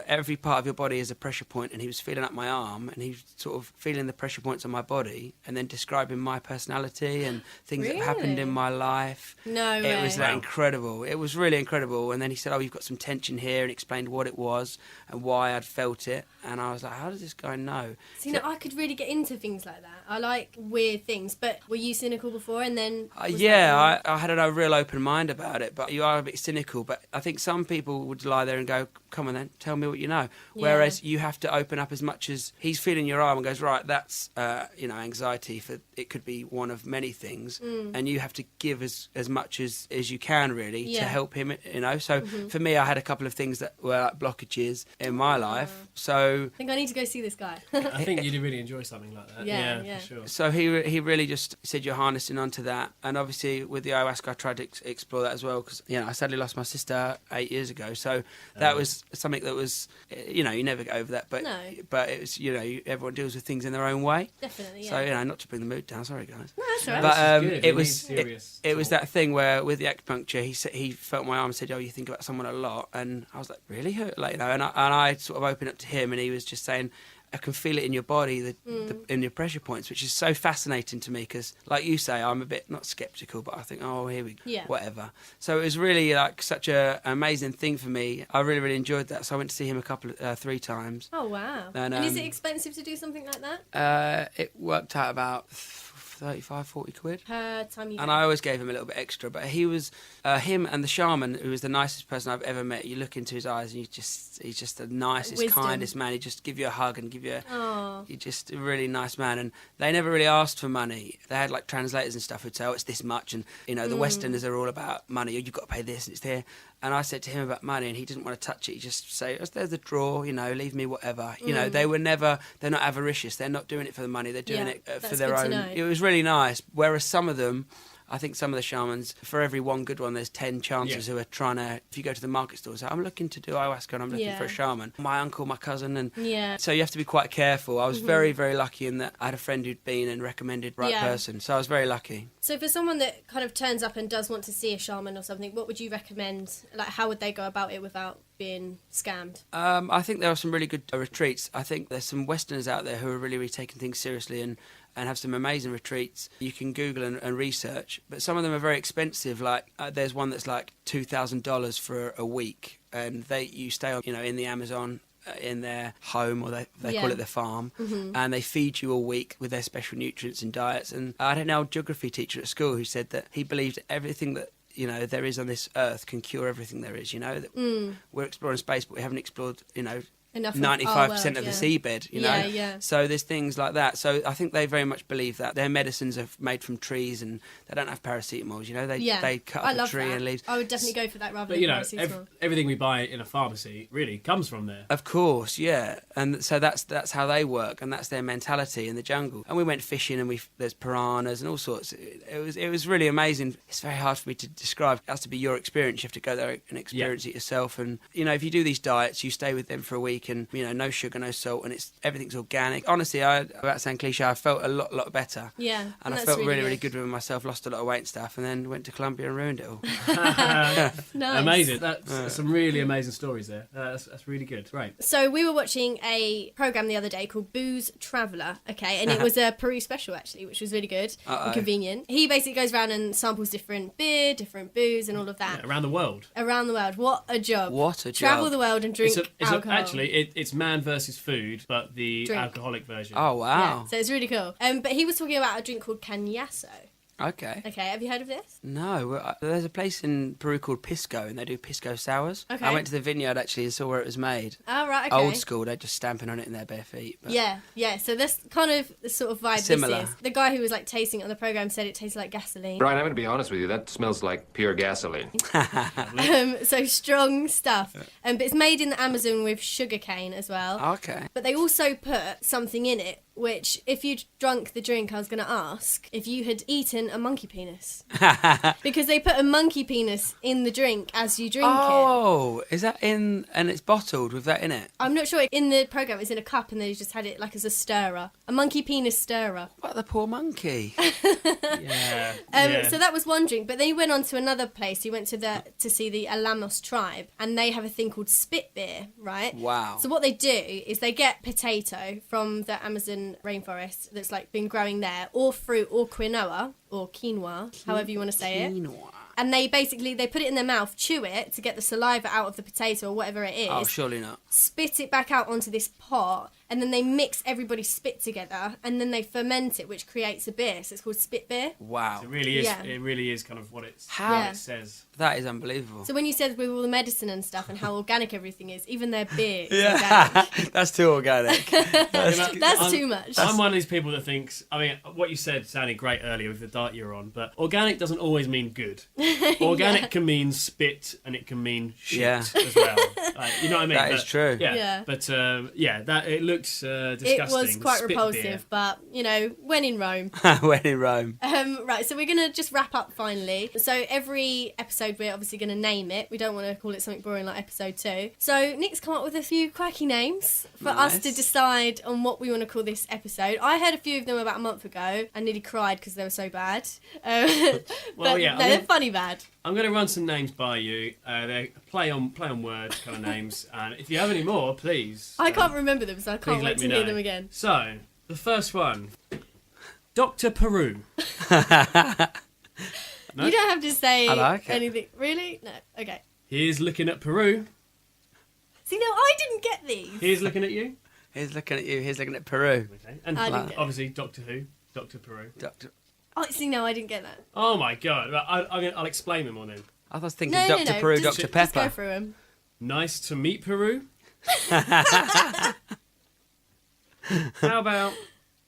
Speaker 3: every part of your body is a pressure point, and he was feeling up my arm, and he was sort of feeling the pressure points on my body, and then describing my personality and things that happened in
Speaker 1: Really?
Speaker 3: my life.
Speaker 1: No
Speaker 3: It
Speaker 1: way.
Speaker 3: was that
Speaker 2: Wow.
Speaker 3: incredible. It was really incredible. And then he said, "Oh, you've got some tension here," and explained what it was and why I'd felt it. And I was like, how does this guy know?
Speaker 1: So, you know, I could really get into things like that. I like weird things, but were you cynical before and then... was
Speaker 3: Yeah,
Speaker 1: that
Speaker 3: I had a real open mind about it, but you are a bit cynical. But I think some people would lie there and go, "Come on then, tell me what you know." Whereas you have to open up as much as he's feeling your arm and goes, "Right, that's anxiety. For it could be one of many things," and you have to give as much as you can really to
Speaker 1: Yeah.
Speaker 3: help him. So for me, I had a couple of things that were like blockages in my life. So
Speaker 1: I think I need to go see this guy.
Speaker 2: I think you'd really enjoy something like that.
Speaker 1: Yeah, yeah.
Speaker 2: For sure.
Speaker 3: So he really just said you're harnessing onto that, and obviously with the ayahuasca I tried to explore that as well, because I sadly lost my sister 8 years ago, so that was something that was you never get over that, but
Speaker 1: No.
Speaker 3: but it was everyone deals with things in their own way.
Speaker 1: Definitely, yeah.
Speaker 3: So not to bring the mood down, sorry guys.
Speaker 1: No, that's all right.
Speaker 3: But
Speaker 2: This is good.
Speaker 3: it
Speaker 2: We
Speaker 3: was
Speaker 2: need serious
Speaker 3: it was
Speaker 2: talk.
Speaker 3: that thing where with the acupuncture he felt my arm and said, "Oh, you think about someone a lot," and I was like, "Really?" And I sort of opened up to him, and he was just saying, "I can feel it in your body, in your pressure points," which is so fascinating to me because, like you say, I'm a bit not sceptical, but I think, "Oh, here we go,
Speaker 1: Yeah.
Speaker 3: whatever." So it was really like such an amazing thing for me. I really, really enjoyed that. So I went to see him 3 times.
Speaker 1: Oh, wow.
Speaker 3: And,
Speaker 1: And is it expensive to do something like that?
Speaker 3: It worked out about 35-40 quid.
Speaker 1: Per time you
Speaker 3: And
Speaker 1: go?
Speaker 3: I always gave him a little bit extra, but he was him and the shaman, who was the nicest person I've ever met. You look into his eyes, and he's just the nicest,
Speaker 1: Wisdom.
Speaker 3: kindest man. He just give you a hug and give you.
Speaker 1: Oh.
Speaker 3: He's just a really nice man, and they never really asked for money. They had like translators and stuff who'd say, "Oh, it's this much," and the Westerners are all about money. "Oh, you've got to pay this, and it's there." And I said to him about money, and he didn't want to touch it. He just say, "Oh, there's a drawer, leave me whatever." They're not avaricious. They're not doing it for the money. They're doing
Speaker 1: Yeah,
Speaker 3: it for
Speaker 1: that's
Speaker 3: their
Speaker 1: good to
Speaker 3: own.
Speaker 1: know.
Speaker 3: It was really nice. Whereas some of them I think some of the shamans, for every one good one, there's 10 chancers who are trying to, if you go to the market stores, I'm looking to do ayahuasca and I'm looking for a shaman. My uncle, my cousin, and so you have to be quite careful. I was very, very lucky in that I had a friend who'd been and recommended the right person, so I was very lucky.
Speaker 1: So for someone that kind of turns up and does want to see a shaman or something, what would you recommend? Like, how would they go about it without being scammed?
Speaker 3: I think there are some really good retreats. I think there's some Westerners out there who are really, really taking things seriously and have some amazing retreats. You can Google and research, but some of them are very expensive. Like there's one that's like $2,000 for a week, and you stay on, in the Amazon, in their home, or they call it their farm, and they feed you all week with their special nutrients and diets. And I had an old geography teacher at school who said that he believed everything that there is on this earth can cure everything there is. That we're exploring space, but we haven't explored,
Speaker 1: Enough
Speaker 3: 95% of the seabed,
Speaker 1: Yeah.
Speaker 3: So there's things like that. So I think they very much believe that their medicines are made from trees and they don't have paracetamols. They cut up a tree and leaves.
Speaker 1: I would definitely go for that rather
Speaker 2: than
Speaker 1: paracetamol.
Speaker 2: Everything we buy in a pharmacy really comes from there.
Speaker 3: Of course, yeah. And so that's how they work, and that's their mentality in the jungle. And we went fishing, and there's piranhas and all sorts. It was really amazing. It's very hard for me to describe. It has to be your experience. You have to go there and experience it yourself. And if you do these diets, you stay with them for a week. And no sugar, no salt, and everything's organic. Honestly, without saying cliche, I felt a lot better.
Speaker 1: Yeah,
Speaker 3: and I felt really good with myself. Lost a lot of weight and stuff, and then went to Colombia and ruined it all.
Speaker 1: Nice.
Speaker 2: Amazing. That's some really amazing stories there. That's really good. Right.
Speaker 1: So we were watching a program the other day called Booze Traveller. Okay, and it was a Peru special actually, which was really good and convenient. He basically goes around and samples different beer, different booze, and all of that
Speaker 2: around the world.
Speaker 1: Around the world. What a job!
Speaker 3: What a job!
Speaker 1: Travel the world and drink alcohol.
Speaker 2: Actually, it's man versus food, but the alcoholic version.
Speaker 3: Oh, wow.
Speaker 1: Yeah, so it's really cool. But he was talking about a drink called cañazo.
Speaker 3: Okay.
Speaker 1: Okay, have you heard of this?
Speaker 3: No. There's a place in Peru called Pisco, and they do pisco sours.
Speaker 1: Okay.
Speaker 3: I went to the vineyard, actually, and saw where it was made.
Speaker 1: Oh, right, okay.
Speaker 3: Old school, they're just stamping on it in their bare feet. But
Speaker 1: Yeah, so that's kind of the sort of vibe
Speaker 3: similar.
Speaker 1: this is. The guy who was, tasting it on the programme said it tasted like gasoline.
Speaker 5: Brian, I'm going to be honest with you. That smells like pure gasoline.
Speaker 1: So strong stuff. But it's made in the Amazon with sugarcane as well.
Speaker 3: Okay.
Speaker 1: But they also put something in it, which, if you'd drunk the drink, I was going to ask if you had eaten a monkey penis. Because they put a monkey penis in the drink as you drink it.
Speaker 3: Oh, is that in, and it's bottled with that in it?
Speaker 1: I'm not sure. In the programme, it's in a cup and they just had it as a stirrer. A monkey penis stirrer.
Speaker 3: What the poor monkey?
Speaker 2: Yeah.
Speaker 1: So that was one drink. But then he went on to another place. He went to see the Alamos tribe, and they have a thing called spit beer, right?
Speaker 3: Wow.
Speaker 1: So what they do is they get potato from the Amazon rainforest that's been growing there, or fruit, or quinoa, or quinoa, however you want to say it. And they put it in their mouth, chew it to get the saliva out of the potato or whatever it is.
Speaker 3: Oh, surely not.
Speaker 1: Spit it back out onto this pot, and then they mix everybody's spit together, and then they ferment it, which creates a beer. So it's called spit beer.
Speaker 3: Wow.
Speaker 2: It really is.
Speaker 1: Yeah.
Speaker 2: It really is kind of what it says.
Speaker 3: That is unbelievable.
Speaker 1: So when you said with all the medicine and stuff and how organic everything is, even their beer is organic.
Speaker 3: That's too organic.
Speaker 1: That's too much.
Speaker 2: I'm one of these people that thinks, what you said sounded great earlier with the diet you're on, but organic doesn't always mean good. Organic can mean spit, and it can mean shit as well. You know what I mean?
Speaker 3: That is true.
Speaker 2: Yeah. But that it looks disgusting.
Speaker 1: It was quite
Speaker 2: Spit
Speaker 1: repulsive,
Speaker 2: beer.
Speaker 1: but when in Rome.
Speaker 3: When in Rome.
Speaker 1: Right, so we're gonna just wrap up finally. So every episode we're obviously gonna name it. We don't want to call it something boring like episode 2. So Nick's come up with a few quirky names for us to decide on what we want to call this episode. I heard a few of them about a month ago and nearly cried because they were so bad. They're funny bad.
Speaker 2: I'm going to run some names by you. They're play on words kind of names. And if you have any more, please.
Speaker 1: I can't remember them, so I can't wait to hear them again.
Speaker 2: So, the first one. Dr. Peru. No?
Speaker 1: You don't have to say
Speaker 3: anything.
Speaker 1: Really? No. Okay.
Speaker 2: He's looking at Peru.
Speaker 1: See, no, I didn't get these.
Speaker 2: He's looking at you.
Speaker 3: He's looking at you. He's looking at Peru.
Speaker 2: Okay. And
Speaker 1: I didn't get
Speaker 2: obviously, Doctor Who. Dr. Peru.
Speaker 1: Oh, see, no, I didn't get that.
Speaker 2: Oh my god. I'll explain them all then.
Speaker 3: I was thinking Dr. Peru,
Speaker 1: Just,
Speaker 3: Dr. Pepper.
Speaker 1: Just go through them.
Speaker 2: Nice to meet Peru. How about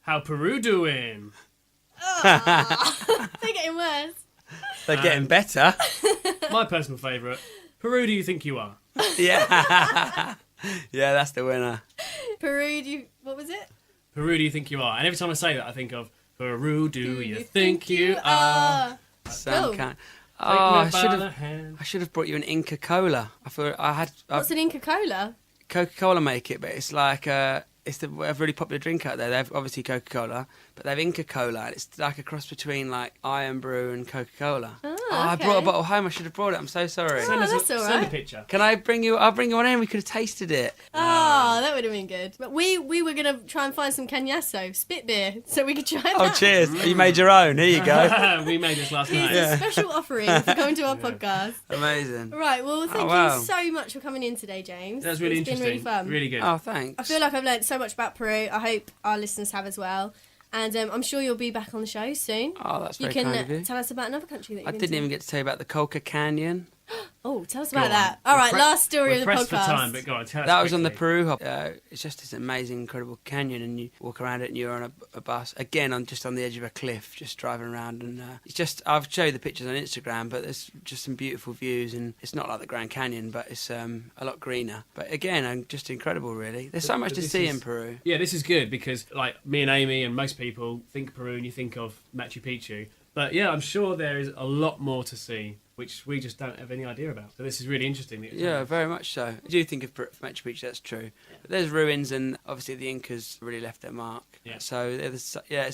Speaker 2: how Peru doing?
Speaker 1: They're getting worse.
Speaker 3: They're getting better.
Speaker 2: My personal favourite. Peru, do you think you are?
Speaker 3: Yeah. Yeah, that's the winner.
Speaker 1: Peru, what was it?
Speaker 2: Peru, do you think you are? And every time I say that, I think of Peru, do you think you are?
Speaker 3: Some
Speaker 1: Cool.
Speaker 3: kind.
Speaker 2: Take
Speaker 3: Oh,
Speaker 2: me by the hand.
Speaker 3: I should have brought you an Inca Cola. I thought
Speaker 1: What's an Inca Cola?
Speaker 3: Coca-Cola make it, but it's like it's a really popular drink out there. They have obviously Coca-Cola, but they have Inca Cola, and it's like a cross between like Iron Brew and Coca-Cola. I brought a bottle home. I should have brought it. I'm so sorry.
Speaker 2: Send us
Speaker 1: that's all
Speaker 2: send a
Speaker 1: right.
Speaker 2: picture.
Speaker 3: Can I bring you? I'll bring you one in. We could have tasted it.
Speaker 1: Oh, that would have been good. But we were going to try and find some Canyasso, spit beer, so we could try that.
Speaker 3: Oh, cheers! You made your own. Here you go.
Speaker 2: We made this last
Speaker 1: Here's
Speaker 2: night.
Speaker 1: a special offering for coming to our podcast.
Speaker 3: Amazing.
Speaker 1: Right, well, thank
Speaker 3: wow.
Speaker 1: you so much for coming in today, James.
Speaker 2: That was really
Speaker 1: It's
Speaker 2: interesting.
Speaker 1: been really fun.
Speaker 2: Really good.
Speaker 3: Oh, thanks.
Speaker 1: I feel like I've learned so much about Peru. I hope our listeners have as well. And I'm sure you'll be back on the show soon.
Speaker 3: Oh, that's
Speaker 1: You
Speaker 3: very
Speaker 1: can
Speaker 3: kind of you.
Speaker 1: tell us about another country that you've
Speaker 3: I
Speaker 1: been
Speaker 3: didn't
Speaker 1: to.
Speaker 3: even get to tell you about the Colca Canyon.
Speaker 1: Oh, tell us
Speaker 2: Go
Speaker 1: about
Speaker 2: on.
Speaker 1: that. All right,
Speaker 2: We're
Speaker 1: last story
Speaker 2: We're
Speaker 1: of the
Speaker 2: pressed
Speaker 1: podcast.
Speaker 2: for time, but go on, tell us
Speaker 3: That was on the
Speaker 2: quickly.
Speaker 3: Peru Hot. It's just this amazing, incredible canyon, and you walk around it, and you're on a bus again on the edge of a cliff, just driving around, and it's just. I've showed you the pictures on Instagram, but there's just some beautiful views, and it's not like the Grand Canyon, but it's a lot greener. But again, just incredible, really. There's so much to
Speaker 2: This
Speaker 3: see
Speaker 2: is-
Speaker 3: in Peru.
Speaker 2: Yeah, this is good because, like, me and Amy and most people think Peru and you think of Machu Picchu. But yeah, I'm sure there is a lot more to see, which we just don't have any idea about. So this is really interesting. that you're
Speaker 3: Yeah,
Speaker 2: telling us.
Speaker 3: very much so. I do think of Machu Picchu, that's true. But there's ruins, and obviously the Incas really left their mark.
Speaker 2: Yeah.
Speaker 3: So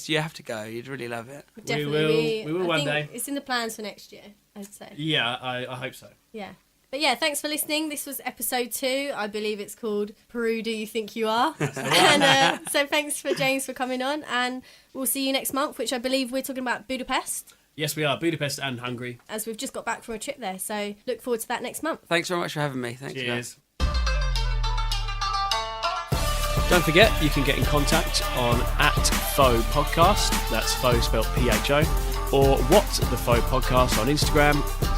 Speaker 3: you have to go. You'd really love it.
Speaker 1: Definitely.
Speaker 2: We will
Speaker 1: I
Speaker 2: one
Speaker 1: think
Speaker 2: day.
Speaker 1: It's in the plans for next year, I'd say.
Speaker 2: Yeah, I hope so.
Speaker 1: Yeah. But yeah, thanks for listening. This was episode 2. I believe it's called Peru Do You Think You Are? And so thanks for James for coming on. And we'll see you next month, which I believe we're talking about Budapest,
Speaker 2: Yes, we are. Budapest and Hungary.
Speaker 1: as we've just got back from a trip there. So look forward to that next month.
Speaker 3: Thanks very much for having me. Thanks, guys.
Speaker 2: Cheers. Don't forget, you can get in contact on @Faux Podcast. That's Faux spelled PHO. Or What the Faux Podcast on Instagram.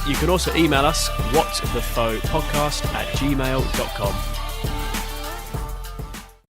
Speaker 2: You can also email us whatthefauxpodcast@gmail.com.